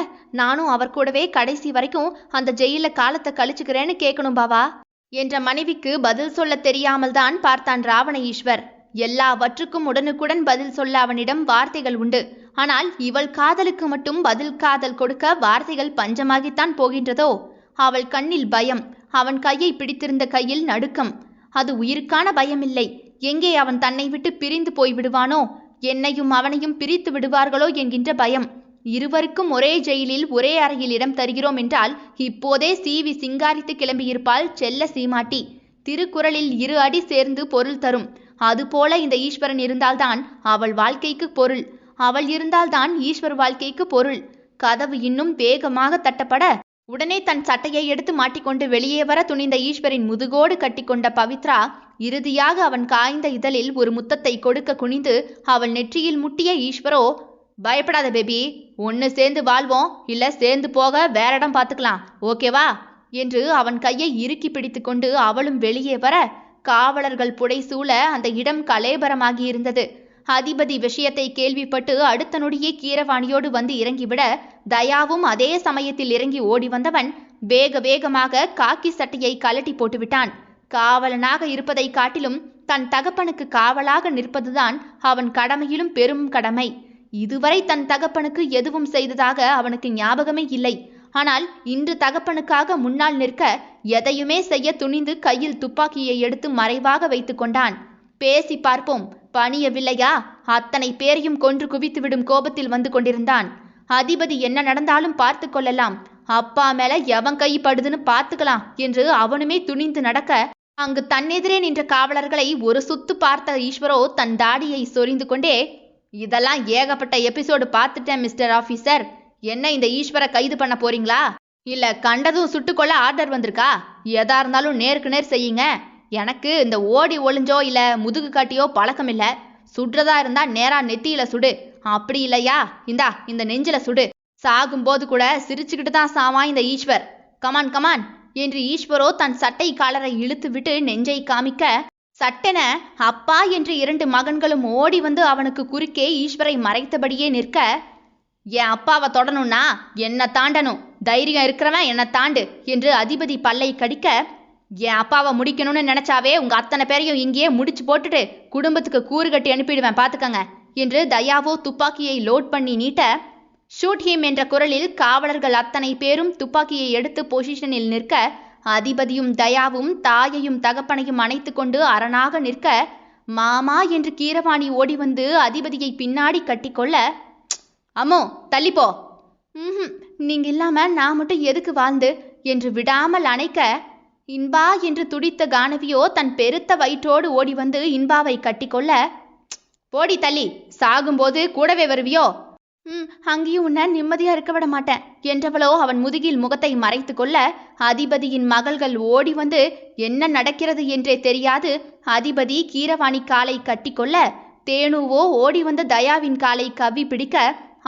நானும் அவர் கூடவே கடைசி வரைக்கும் அந்த ஜெயில காலத்தை கழிச்சுக்கிறேன்னு கேட்கணும் பாவா என்ற மனைவிக்கு பதில் சொல்ல தெரியாமல் தான் பார்த்தான் ராவண ஈஸ்வர். எல்லாவற்றுக்கும் உடனுக்குடன் பதில் சொல்ல அவனிடம் வார்த்தைகள் உண்டு. ஆனால் இவள் காதலுக்கு மட்டும் பதில் காதல் கொடுக்க வார்த்தைகள் பஞ்சமாகித்தான் போகின்றதோ? அவள் கண்ணில் பயம், அவன் கையை பிடித்திருந்த கையில் நடுக்கம். அது உயிருக்கான பயமில்லை. எங்கே அவன் தன்னை விட்டு பிரிந்து போய் விடுவானோ, என்னையும் அவனையும் பிரித்து விடுவார்களோ என்கின்ற பயம். இருவருக்கும் ஒரே ஜெயிலில் ஒரே அறையில் இடம் தருகிறோம் என்றால் இப்போதே சீவி சிங்காரித்து கிளம்பியிருப்பாள் செல்ல சீமாட்டி. திருக்குறளில் 2 அடி சேர்ந்து பொருள் தரும். அதுபோல இந்த ஈஸ்வரன் இருந்தால்தான் அவள் வாழ்க்கைக்கு பொருள், அவள் இருந்தால்தான் ஈஸ்வர் வாழ்க்கைக்கு பொருள். கதவு இன்னும் வேகமாக தட்டப்பட உடனே தன் சட்டையை எடுத்து மாட்டிக்கொண்டு வெளியே வர துணிந்த ஈஸ்வரின் முதுகோடு கட்டிக்கொண்ட பவித்ரா இறுதியாக அவன் காய்ந்த இதழில் ஒரு முத்தத்தை கொடுக்க குனிந்து அவள் நெற்றியில் முட்டிய ஈஸ்வரோ, பயப்படாத பேபி, ஒன்னு சேர்ந்து வாழ்வோம், இல்ல சேர்ந்து போக வேற இடம் பார்த்துக்கலாம், ஓகேவா என்று அவன் கையை இறுக்கி பிடித்து கொண்டு அவளும் வெளியே வர காவலர்கள் புடைசூழ அந்த இடம் கலேபரமாகி இருந்தது. அதிபதி விஷயத்தை கேள்விப்பட்டு அடுத்த நொடியே கீரவாணியோடு வந்து இறங்கிவிட தயாவும் அதே சமயத்தில் இறங்கி ஓடி வந்தவன் வேக வேகமாக காக்கி சட்டையை கலட்டி போட்டுவிட்டான். காவலனாக இருப்பதை காட்டிலும் தன் தகப்பனுக்கு காவலாக நிற்பதுதான் அவன் கடமையிலும் பெரும் கடமை. இதுவரை தன் தகப்பனுக்கு எதுவும் செய்ததாக அவனுக்கு ஞாபகமே இல்லை. ஆனால் இன்று தகப்பனுக்காக முன்னால் நிற்க எதையுமே செய்ய துணிந்து கையில் துப்பாக்கியை எடுத்து மறைவாக வைத்து கொண்டான். பேசி பார்ப்போம், பணியவில்லையா? அத்தனை பேரையும் கொன்று குவித்துவிடும் கோபத்தில் வந்து கொண்டிருந்தான். அதிபதி என்ன நடந்தாலும் பார்த்து கொள்ளலாம், அப்பா மேல எவன் கை படுதுன்னு பார்த்துக்கலாம் என்று அவனுமே துணிந்து நடக்க அங்கு தன்னெதிரே நின்ற காவலர்களை ஒரு சுத்து பார்த்த ஈஸ்வரோ தன் தாடியை சொரிந்து கொண்டே, இதெல்லாம் ஏகப்பட்ட எபிசோடு பார்த்துட்டேன் மிஸ்டர் ஆபீசர். என்ன இந்த ஈஸ்வரை கைது பண்ண போறீங்களா? இல்ல கண்டதும் சுட்டுக்கொள்ள ஆர்டர் வந்திருக்கா? எதா இருந்தாலும் நேருக்கு நேர் செய்யுங்க. எனக்கு இந்த ஓடி ஒளிஞ்சோ இல்ல முதுகு காட்டியோ பழக்கம் இல்ல. சுடுறதா இருந்தா நேரா நெத்தியில சுடு, அப்படி இல்லையா இந்தா இந்த நெஞ்சில சுடு. சாகும்போது கூட சிரிச்சுக்கிட்டு தான் சாவான் இந்த ஈஸ்வர். கமான் கமான் என்று ஈஸ்வரோ தன் சட்டை காலரை இழுத்து விட்டு நெஞ்சை காமிக்க சட்டென அப்பா என்று 2 மகன்களும் ஓடி வந்து அவனுக்கு குறுக்கே ஈஸ்வரை மறைத்தபடியே நிற்க, என் அப்பாவை தொடணும்னா என்ன தாண்டணும், தைரியம் இருக்கிறவன் என்ன தாண்டு என்று அதிபதி பல்லை கடிக்க, என் அப்பாவை முடிக்கணும்னு நினைச்சாவே உங்க அத்தனை பேரையும் இங்கேயே முடிச்சு போட்டுட்டு குடும்பத்துக்கு கூறு கட்டி அனுப்பிடுவேன் பாத்துக்கங்க என்று தயாவோ துப்பாக்கியை லோட் பண்ணி நீட்ட, ஷூட் ஹிம் என்ற குரலில் காவலர்கள் அத்தனை பேரும் துப்பாக்கியை எடுத்து பொசிஷனில் நிற்க அதிபதியும் தயாவும் தாயையும் தகப்பனையும் அணைத்து கொண்டு அரணாக நிற்க மாமா என்று கீரவாணி ஓடி வந்து அதிபதியை பின்னாடி கட்டிக்கொள்ள, அம்மோ தள்ளிப்போ, நீங்க இல்லாம நான் மட்டும் எதுக்கு வாழ்ந்து என்று விடாமல் அணைக்க, இன்பா என்று துடித்த கானவியோ தன் பெருத்த வயிற்றோடு ஓடி வந்து இன்பாவை கட்டிக்கொள்ள, போடி தள்ளி, சாகும்போது கூடவே வருவியோ? அங்கேயும் உன்ன நிம்மதியா இருக்க விட மாட்டேன் என்றவளோ அவன் முதுகில் முகத்தை மறைத்து கொள்ள, அதிபதியின் மகள்கள் ஓடி வந்து என்ன நடக்கிறது என்றே தெரியாது அதிபதி கீரவாணி காலை கட்டிக்கொள்ள, தேனுவோ ஓடி வந்து தயாவின் காலை கவ்வி பிடிக்க,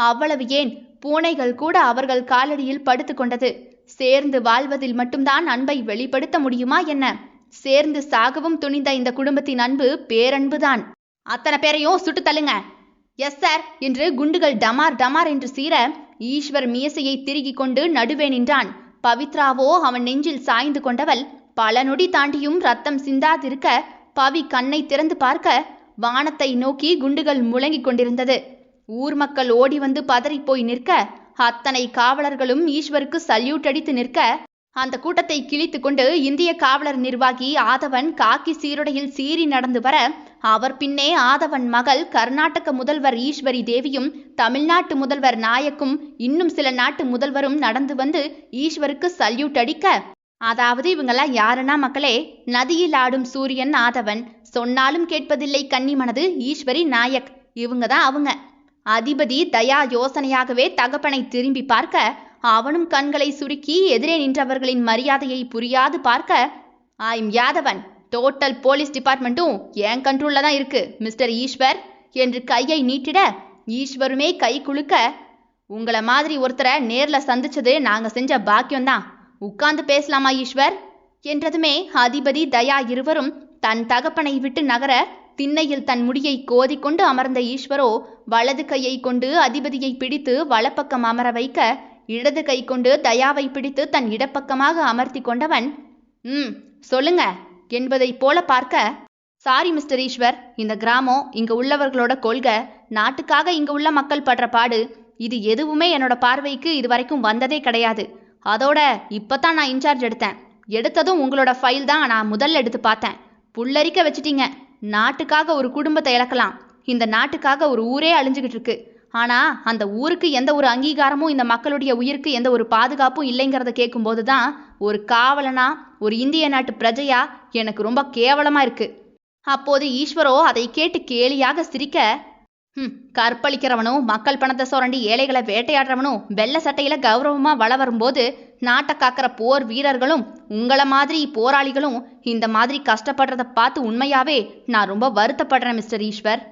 அவ்வளவு ஏன் பூனைகள் கூட அவர்கள் காலடியில் படுத்து கொண்டது. சேர்ந்து வாழ்வதில் மட்டும்தான் அன்பை வெளிப்படுத்த முடியுமா என்ன? சேர்ந்து சாகவும் துணிந்த இந்த குடும்பத்தின் அன்பு பேரன்புதான். அத்தனை பேரையும் சுட்டு தள்ளுங்க. எஸ் சார் என்று குண்டுகள் டமார் டமார் என்று சீர, ஈஸ்வர் மீசையை திருகி கொண்டு நடுவே நின்றான். பவித்ராவோ அவன் நெஞ்சில் சாய்ந்து கொண்டவள். பல நொடி தாண்டியும் ரத்தம் சிந்தாதிருக்க பவி கண்ணை திறந்து பார்க்க, வானத்தை நோக்கி குண்டுகள் முழங்கிக் கொண்டிருந்தது. ஊர் மக்கள் ஓடி வந்து பதறிப்போய் நிற்க, அத்தனை காவலர்களும் ஈஸ்வருக்கு சல்யூட் அடித்து நிற்க, அந்த கூட்டத்தை கிழித்து கொண்டு இந்திய காவலர் நிர்வாகி ஆதவன் காக்கி சீருடையில் சீறி நடந்து வர, அவர் பின்னே ஆதவன் மகள் கர்நாடக முதல்வர் ஈஸ்வரி தேவியும் தமிழ்நாட்டு முதல்வர் நாயக்கும் இன்னும் சில நாட்டு முதல்வரும் நடந்து வந்து ஈஸ்வருக்கு சல்யூட் அடிக்க, அதாவது இவங்கெல்லாம் யாருன்னா மக்களே, நதியில் ஆடும் சூரியன் ஆதவன், சொன்னாலும் கேட்பதில்லை கன்னிமனது ஈஸ்வரி நாயக், இவங்க தான் அவங்க. அதிபதி தயா யோசனையாகவே தகப்பனை திரும்பி பார்க்க, அவனும் கண்களை சுருக்கி எதிரே நின்றவர்களின் மரியாதையை புரியாது பார்க்க, ஐம் யாதவன், டோட்டல் போலீஸ் டிபார்ட்மெண்ட்டும் என் கண்ட்ரோல்ல தான் இருக்கு மிஸ்டர் ஈஸ்வர் என்று கையை நீட்டிட, ஈஸ்வருமே கை குலுக்க, உங்களை மாதிரி ஒருத்தரை நேர்ல சந்திச்சது நாங்க செஞ்ச பாக்கியம்தான், உட்கார்ந்து பேசலாமா ஈஸ்வர் என்றதுமே அதிபதி தயா இருவரும் தன் தகப்பனை விட்டு நகர, திண்ணையில் தன் முடியை கோதிக்கொண்டு அமர்ந்த ஈஸ்வரோ வலது கையை கொண்டு அதிபதியை பிடித்து வலப்பக்கம் அமர வைக்க, இடது கை கொண்டு தயாவை பிடித்து தன் இடப்பக்கமாக அமர்த்தி கொண்டவன், சொல்லுங்க என்பதை போல பார்க்க, சாரி மிஸ்டர் ஈஸ்வர், இந்த கிராமம், இங்க உள்ளவர்களோட கொள்கை, நாட்டுக்காக இங்க உள்ள மக்கள் படுற பாடு, இது எதுவுமே என்னோட பார்வைக்கு இது வரைக்கும் வந்ததே கிடையாது. அதோட இப்பதான் நான் இன்சார்ஜ் எடுத்ததும் உங்களோட ஃபைல் தான் நான் முதல்ல எடுத்து பார்த்தேன். புல்லரிக்க வச்சிட்டீங்க. நாட்டுக்காக ஒரு குடும்பத்தை இழக்கலாம், இந்த நாட்டுக்காக ஒரு ஊரே அழிஞ்சுக்கிட்டு இருக்கு. ஆனா அந்த ஊருக்கு எந்த ஒரு அங்கீகாரமும், இந்த மக்களுடைய உயிருக்கு எந்த ஒரு பாதுகாப்பும் இல்லைங்கிறத கேட்கும்போது தான் ஒரு காவலனா, ஒரு இந்திய நாட்டு பிரஜையா எனக்கு ரொம்ப கேவலமா இருக்கு. அப்போது ஈஸ்வரோ அதை கேட்டு கேலியாக சிரிக்க, கற்பழிக்கிறவனும் மக்கள் பணத்தை சுரண்டி ஏழைகளை வேட்டையாடுறவனும் வெள்ளை சட்டையில கௌரவமா வள வரும்போது, நாட்டை காக்கிற போர் வீரர்களும் உங்களை மாதிரி போராளிகளும் இந்த மாதிரி கஷ்டப்படுறத பார்த்து உண்மையாவே நான் ரொம்ப வருத்தப்படுறேன் மிஸ்டர் ஈஸ்வர்.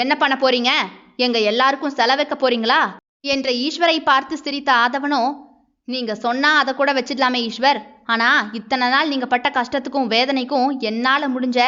என்ன பண்ண போறீங்க? எங்க எல்லாருக்கும் செலவைக்க போறீங்களா என்ற ஈஸ்வரை பார்த்து சிரித்த ஆதவனோ, நீங்க சொன்னா அதை கூட வச்சிடலாமே ஈஸ்வர், ஆனா இத்தனை நாள் நீங்க பட்ட கஷ்டத்துக்கும் வேதனைக்கும் என்னால முடிஞ்ச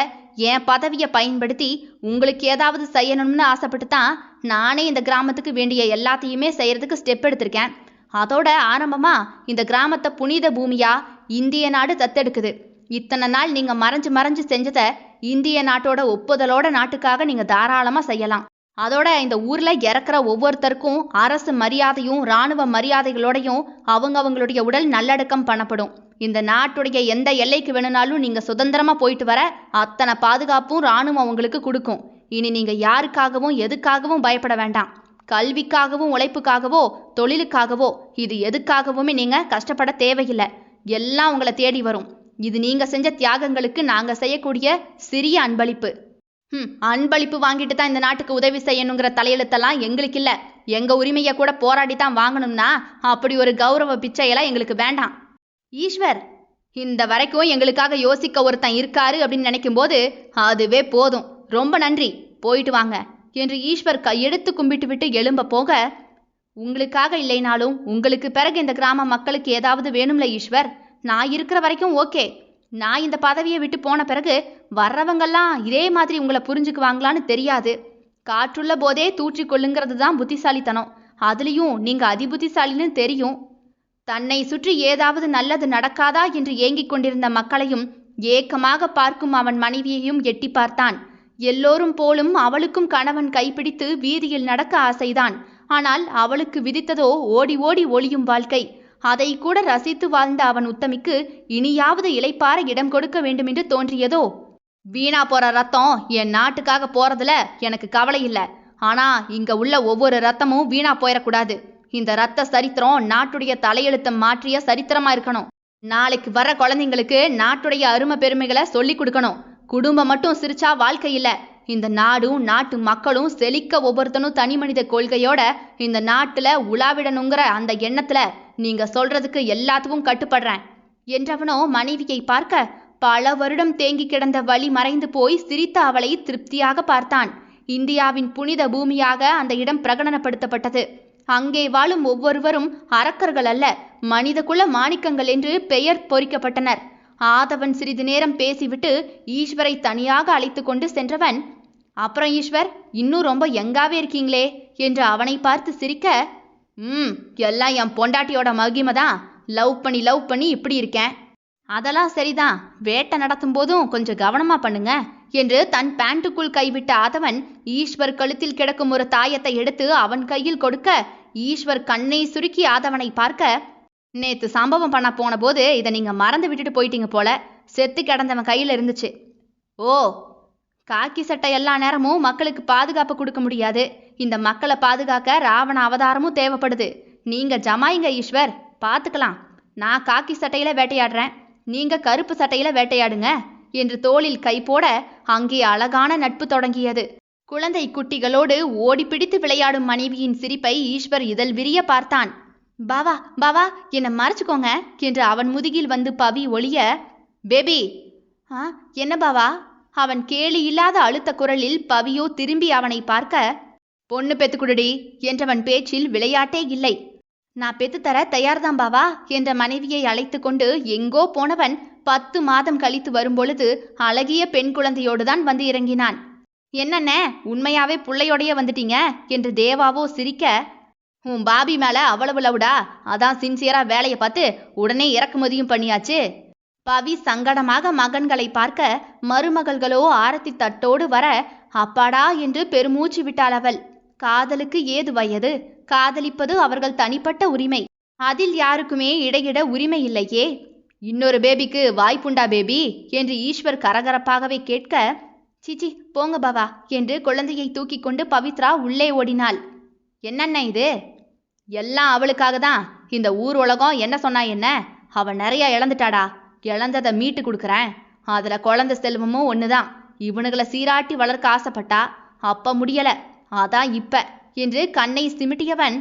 என் பதவியை பயன்படுத்தி உங்களுக்கு ஏதாவது செய்யணும்னு ஆசைப்பட்டு தான் நானே இந்த கிராமத்துக்கு வேண்டிய எல்லாத்தையுமே செய்யறதுக்கு ஸ்டெப் எடுத்திருக்கேன். அதோட ஆரம்பமா இந்த கிராமத்தை புனித பூமியா இந்திய நாடு தத்தெடுக்குது. இத்தனை நாள் நீங்க மறைஞ்சு செஞ்சதை இந்திய நாட்டோட ஒப்புதலோட நாட்டுக்காக நீங்க தாராளமா செய்யலாம். அதோட இந்த ஊர்ல இறக்குற ஒவ்வொருத்தருக்கும் அரசு மரியாதையும் இராணுவ மரியாதைகளோடையும் அவங்களுடைய உடல் நல்லடக்கம் பண்ணப்படும். இந்த நாட்டுடைய எந்த எல்லைக்கு வேணும்னாலும் நீங்க சுதந்திரமா போயிட்டு வர அத்தனை பாதுகாப்பும் இராணுவம் உங்களுக்கு கொடுக்கும். இனி நீங்க யாருக்காகவும் எதுக்காகவும் பயப்பட வேண்டாம். கல்விக்காகவும் உழைப்புக்காகவோ தொழிலுக்காகவோ இது எதுக்காகவுமே நீங்க கஷ்டப்பட தேவையில்லை. எல்லாம் உங்களை தேடி வரும். இது நீங்க செஞ்ச தியாகங்களுக்கு நாங்க செய்யக்கூடிய சிறிய அன்பளிப்பு. அன்பளிப்பு வாங்கிட்டு தான் இந்த நாட்டுக்கு உதவி செய்யணுங்கிற தலையெழுத்தெல்லாம் எங்களுக்கு இல்லை. எங்க உரிமையை கூட போராடி தான் வாங்கணும்னா அப்படி ஒரு கௌரவ பிச்சையெல்லாம் எங்களுக்கு வேண்டாம். ஈஸ்வர், இந்த வரைக்கும் எங்களுக்காக யோசிக்க ஒருத்தன் இருக்காரு அப்படின்னு நினைக்கும் போது அதுவே போதும். ரொம்ப நன்றி, போயிட்டு வாங்க என்று ஈஸ்வர் கையெடுத்து கும்பிட்டு விட்டு எழும்ப போக, உங்களுக்காக இல்லைனாலும் உங்களுக்கு பிறகு இந்த கிராம மக்களுக்கு ஏதாவது வேணும்ல ஈஸ்வர், நான் இருக்கிற வரைக்கும் ஓகே. நான் இந்த பதவியை விட்டு போன பிறகு வர்றவங்கெல்லாம் இதே மாதிரி உங்களை புரிஞ்சுக்குவாங்களான்னு தெரியாது. காற்றுள்ள போதே தூற்றிக்கொள்ளுங்கிறது தான் புத்திசாலித்தனம். அதுலேயும் நீங்க அதிபுத்திசாலின்னு தெரியும். தன்னை சுற்றி ஏதாவது நல்லது நடக்காதா என்று ஏங்கிக் கொண்டிருந்த மக்களையும் ஏக்கமாக பார்க்கும் அவன் மனைவியையும் எட்டி பார்த்தான். எல்லோரும் போலும் அவளுக்கும் கணவன் கைப்பிடித்து வீதியில் நடக்க ஆசைதான். ஆனால் அவளுக்கு விதித்ததோ ஓடி ஓடி ஒளியும் வாழ்க்கை. அதை கூட ரசித்து வாழ்ந்த அவன் உத்தமிக்கு இனியாவது இளைப்பாற இடம் கொடுக்க வேண்டுமென்று தோன்றியதோ. வீணா போற ரத்தம் என் நாட்டுக்காக போறதுல எனக்கு கவலை இல்லை. ஆனா இங்க உள்ள ஒவ்வொரு ரத்தமும் வீணா போயிடக்கூடாது. இந்த ரத்த சரித்திரம் நாட்டுடைய தலையெழுத்தை மாற்றிய சரித்திரமா இருக்கணும். நாளைக்கு வர குழந்தைங்களுக்கு நாட்டுடைய அருமை பெருமைகளை சொல்லி கொடுக்கணும். குடும்பம் மட்டும் சிரிச்சா வாழ்க்கை இல்ல. இந்த நாடும் நாட்டு மக்களும் செழிக்க ஒவ்வொருத்தனும் தனி மனித கொள்கையோட இந்த நாட்டுல உலாவிடணுங்கிற அந்த எண்ணத்துல நீங்க சொல்றதுக்கு எல்லாத்துக்கும் கட்டுப்படுறேன் என்றவனோ மனைவியை பார்க்க பல வருடம் தேங்கி கிடந்த வலி மறைந்து போய் சிரித்த அவளை திருப்தியாக பார்த்தான். இந்தியாவின் புனித பூமியாக அந்த இடம் பிரகடனப்படுத்தப்பட்டது. அங்கே வாழும் ஒவ்வொருவரும் அரக்கர்கள் அல்ல, மனிதகுல மாணிக்கங்கள் என்று பெயர் பொறிக்கப்பட்டனர். ஆதவன் சிறிது நேரம் பேசிவிட்டு ஈஸ்வரை தனியாக அழைத்து கொண்டு சென்றவன், அப்புறம் ஈஸ்வர், இன்னும் ரொம்ப யங்காவே இருக்கீங்களே என்று அவனை பார்த்து சிரிக்க, எல்லாம் என் பொண்டாட்டியோட மகிமை தான். லவ் பண்ணி இப்படி இருக்கேன். அதெல்லாம் சரிதான், வேட்டை நடத்தும் போதும் கொஞ்சம் கவனமா பண்ணுங்க என்று தன் பேண்ட்டுக்குள் கைவிட்ட ஆதவன் ஈஸ்வர் கழுத்தில் கிடக்கும் ஒரு தாயத்தை எடுத்து அவன் கையில் கொடுக்க, ஈஸ்வர் கண்ணை சுருக்கி ஆதவனை பார்க்க, நேத்து சம்பவம் பண்ண போன போது இதை நீங்க மறந்து விட்டுட்டு போயிட்டீங்க போல. செத்து கிடந்தவன் கையில இருந்துச்சு. ஓ, காக்கி சட்டை எல்லா நேரமும் மக்களுக்கு பாதுகாப்பு கொடுக்க முடியாது. இந்த மக்களை பாதுகாக்க ராவண அவதாரமும் தேவைப்படுது. நீங்க ஜமாயிங்க ஈஸ்வர், பார்த்துக்கலாம். நான் காக்கி சட்டையில வேட்டையாடுறேன், நீங்க கருப்பு சட்டையில வேட்டையாடுங்க என்று தோளில் கை போட அங்கே அழகான நட்பு தொடங்கியது. குழந்தை குட்டிகளோடு ஓடி பிடித்து விளையாடும் மனைவியின் சிரிப்பை ஈஸ்வர் இதழ் விரிய பார்த்தான். பாவா பாவா, என்னை மறைச்சுக்கோங்க என்று அவன் முதுகில் வந்து பவி ஒளிய, பேபி. என்ன பாவா? அவன் கேலி இல்லாத அழுத்த குரலில் பவியோ திரும்பி அவனை பார்க்க, பொண்ணு பெத்துக்குடுடி என்றவன் பேச்சில் விளையாட்டே இல்லை. நான் பெத்து தர தயார்தான் பாவா என்ற மனைவியை அழைத்து கொண்டு எங்கோ போனவன் 10 மாதம் கழித்து வரும்பொழுது அழகிய பெண் குழந்தையோடுதான் வந்து இறங்கினான். என்னண்ண, உண்மையாவே புள்ளையோடைய வந்துட்டீங்க என்று தேவாவோ சிரிக்க, உன் பாபி மேல அவ்வளவு லவுடா, அதான் சின்சியரா வேலையை பார்த்து உடனே இறக்குமதியும் பண்ணியாச்சு. பவி சங்கடமாக மகன்களை பார்க்க மருமகள்களோ ஆரத்தி தட்டோடு வர அப்பாடா என்று பெருமூச்சு விட்டாள் அவள். காதலுக்கு ஏது வயது? காதலிப்பது அவர்கள் தனிப்பட்ட உரிமை. அதில் யாருக்குமே இடையிட உரிமை இல்லையே. இன்னொரு பேபிக்கு வாய்ப்புண்டா பேபி என்று ஈஸ்வர் கரகரப்பாகவே கேட்க, சிச்சி போங்க பாவா என்று குழந்தையை தூக்கி கொண்டு பவித்ரா உள்ளே ஓடினாள். என்னண்ண இது? எல்லாம் அவளுக்காக தான். இந்த ஊர் உலகம் என்ன சொன்னா என்ன, அவ நிறைய இழந்துட்டாடா. இழந்ததை மீட்டு கொடுக்குறேன். அதுல குழந்தை செல்வமும் ஒண்ணுதான். இவனுங்களை சீராட்டி வளர்க்க ஆசைப்பட்டா, அப்ப முடியல, அதான் இப்ப என்று கண்ணை சிமிட்டியவன்,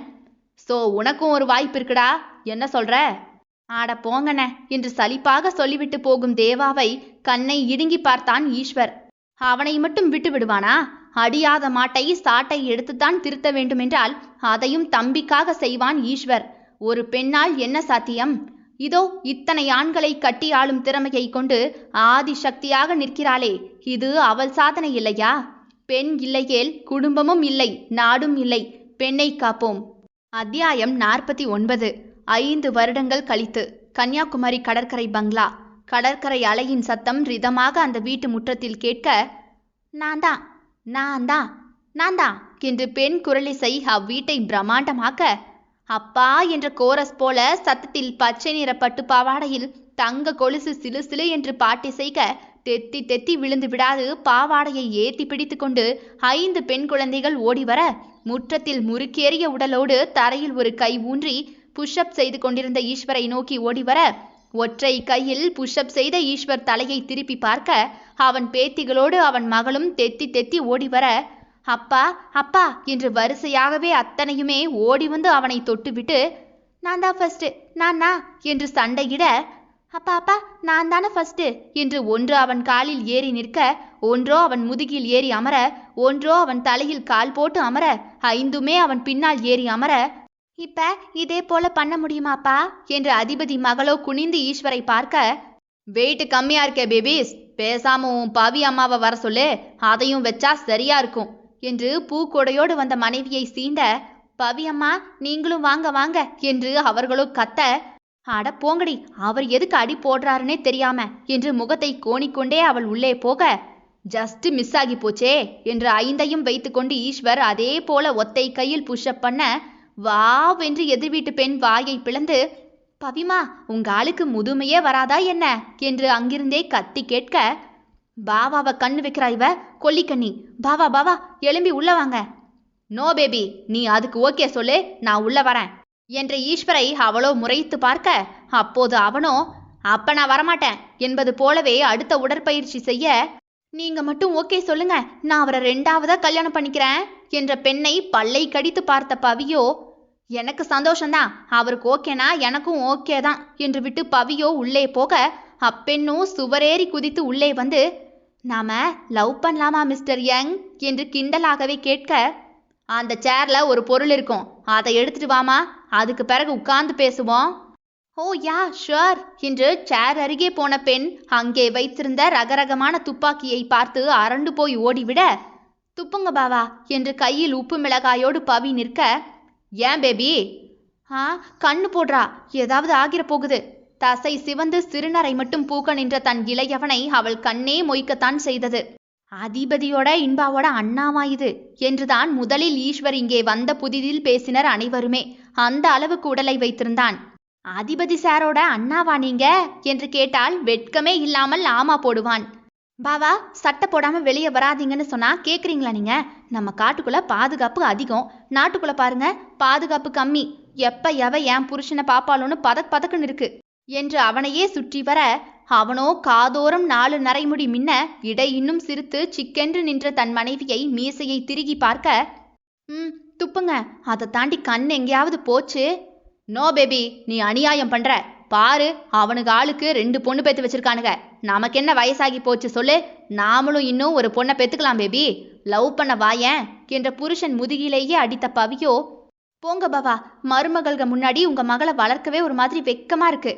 சோ உனக்கும் ஒரு வாய்ப்பு இருக்குடா, என்ன சொல்ற? ஆட போங்கண்ண என்று சலிப்பாக சொல்லிவிட்டு போகும் தேவாவை கண்ணை இடுங்கி பார்த்தான் ஈஸ்வர். அவனை மட்டும் விட்டு விடுவானா? அடியாத மாட்டை சாட்டை எடுத்துத்தான் திருத்த வேண்டுமென்றால் அதையும் தம்பிக்காக செய்வான் ஈஸ்வர். ஒரு பெண்ணால் என்ன சாத்தியம்? இதோ இத்தனை ஆண்களை கட்டி ஆளும் திறமையை கொண்டு ஆதி சக்தியாக நிற்கிறாளே, இது அவள் சாதனை இல்லையா? பெண் இல்லையேல் குடும்பமும் இல்லை, நாடும் இல்லை. பெண்ணை காப்போம். அத்தியாயம் 49. 5 வருடங்கள் கழித்து கன்னியாகுமரி கடற்கரை பங்களா. கடற்கரை அலையின் சத்தம் ரிதமாக அந்த வீட்டு முற்றத்தில் கேட்க, நான் தான் நான் தான் நான் தான் என்று பெண் குரலிசை அவ்வீட்டை பிரம்மாண்டமாக்க, அப்பா என்ற கோரஸ் போல சத்தத்தில் பச்சை நிற பட்டு பாவாடையில் தங்க கொலுசு சிலு சிலு என்று பாட்டிசைக்க தெத்தி தெத்தி விழுந்து விடாது பாவாடையை ஏத்தி பிடித்து கொண்டு 5 பெண் குழந்தைகள் ஓடி வர, முற்றத்தில் முறுக்கேறிய உடலோடு தரையில் ஒரு கை ஊன்றி புஷ்அப் செய்து கொண்டிருந்த ஈஸ்வரை நோக்கி ஓடி வர, ஒற்றை கையில் புஷ்அப் செய்த ஈஸ்வர் தலையை திருப்பி பார்க்க அவன் பேத்திகளோடு அவன் மகளும் தெத்தி தெத்தி ஓடி வர, அப்பா அப்பா என்று வரிசையாகவே அத்தனையுமே ஓடி வந்து அவனை தொட்டுவிட்டு, நான் தான் ஃபர்ஸ்ட், நான் என்று சண்டையிட, அப்பா அப்பா நான் தானே ஃபர்ஸ்ட் என்று ஒன்று அவன் காலில் ஏறி நிற்க, ஒன்றோ அவன் முதுகில் ஏறி அமர, ஒன்றோ அவன் தலையில் கால் போட்டு அமர, 5மே அவன் பின்னால் ஏறி அமர, இப்ப இதே போல பண்ண முடியுமாப்பா என்று அதிபதி மகளோ குனிந்து ஈஸ்வரை பார்க்க, வெயிட் கம்மியா இருக்கே பேபிஸ், பேசாம உன் பவி அம்மாவை வர சொல்லு, அதையும் வச்சா சரியா இருக்கும் என்று பூக்கொடையோடு வந்த மனைவியை சீண்ட, பவி அம்மா நீங்களும் வாங்க வாங்க என்று அவர்களோ கத்த, அட போங்கடி, அவர் எதுக்கு அடி போடுறாருன்னே தெரியாம என்று முகத்தை கோணிக்கொண்டே அவள் உள்ளே போக, ஜஸ்ட் மிஸ் ஆகி போச்சே என்று 5ஐயும் வைத்துக்கொண்டு ஈஸ்வர் அதே போல ஒத்தை கையில் புஷ்அப் பண்ண, வாவென்று எதிர்வீட்டு பெண் வாயை பிளந்து, பவிமா உங்க ஆளுக்கு முதுமையே வராதா என்ன என்று அங்கிருந்தே கத்தி கேட்க, பாவாவை கண்ணு வைக்கிறா இவ கொல்லிக்கண்ணி. பாவா பாவா எழும்பி உள்ள வாங்க. நோ பேபி, நீ அதுக்கு ஓகே சொல்லு, நான் உள்ள வரேன் என்ற ஈஸ்வரை அவளோ முறைத்து பார்க்க, அப்போது அவனோ அப்ப நான் வரமாட்டேன் என்பது போலவே அடுத்த உடற்பயிற்சி செய்ய, நீங்க மட்டும் ஓகே சொல்லுங்க, நான் அவரை 2ஆவதா கல்யாணம் பண்ணிக்கிறேன் என்ற பெண்ணை பல்லை கடித்து பார்த்த பவியோ, எனக்கு சந்தோஷம்தான், அவருக்கு ஓகேனா எனக்கும் ஓகே தான் என்று விட்டு பவியோ உள்ளே போக, அப்பெண்ணும் சுவரேறி குதித்து உள்ளே வந்து, நாம லவ் பண்ணலாமா மிஸ்டர் யங் என்று கிண்டலாகவே கேட்க, அந்த சேர்ல ஒரு பொருள் இருக்கும், அதை எடுத்துட்டு வாமா, அதுக்கு பிறகு உட்கார்ந்து பேசுவோம். ஓ யா ஷுவர் என்று சேர் அருகே போன பெண் அங்கே வைத்திருந்த ரகரகமான துப்பாக்கியை பார்த்து அரண்டு போய் ஓடிவிட, துப்புங்க பாவா என்று கையில் உப்பு மிளகாயோடு பவி நிற்க, ஏன் பேபி? கண்ணு போடுறா, ஏதாவது ஆகிற போகுது. தசை சிவந்து சிறுநரை மட்டும் பூக்க நின்ற தன் இளையவனை அவள் கண்ணே மொய்க்கத்தான் செய்தது. அதிபதியோட இன்பாவோட அண்ணாவா இது என்றுதான் முதலில் ஈஸ்வர் இங்கே வந்த புதிதில் பேசினர் அனைவருமே. அந்த அளவுக்கு உடலை வைத்திருந்தான். அதிபதி சாரோட அண்ணாவா நீங்க என்று கேட்டால் வெட்கமே இல்லாமல் ஆமா போடுவான். பாவா, சட்டை போடாம வெளியே வராதீங்கன்னு சொன்னா கேக்குறீங்களா நீங்க? நம்ம காட்டுக்குள்ள பாதுகாப்பு அதிகம், நாட்டுக்குள்ள பாருங்க பாதுகாப்பு கம்மி. எப்ப எவ என் புருஷனை பாப்பாளோன்னு பதக்குன்னு இருக்கு என்று அவனையே சுற்றி வர, அவனோ காதோரம் 4 நரைமுடி மின்ன இடை இன்னும் சிரித்து சிக்கென்று நின்ற தன் மனைவியை மீசையை திருகி பார்க்க, துப்புங்க, அதை தாண்டி கண் எங்கேயாவது போச்சு. நோ பேபி, நீ அநியாயம் பண்ற பாரு, அவனுக்கு ஆளுக்கு 2 பொண்ணு பெத்து வச்சிருக்கானுங்க, நமக்கு என்ன வயசாகி போச்சு சொல்லு, நாமளும் இன்னும் ஒரு பொண்ணை பெத்துக்கலாம் பேபி, லவ் பண்ண வாயேன் என்ற புருஷன் முதுகிலேயே அடித்த பவியோ, போங்க பாவா, மருமகள்க முன்னாடி உங்க மகளை வளர்க்கவே ஒரு மாதிரி வெக்கமா இருக்கு.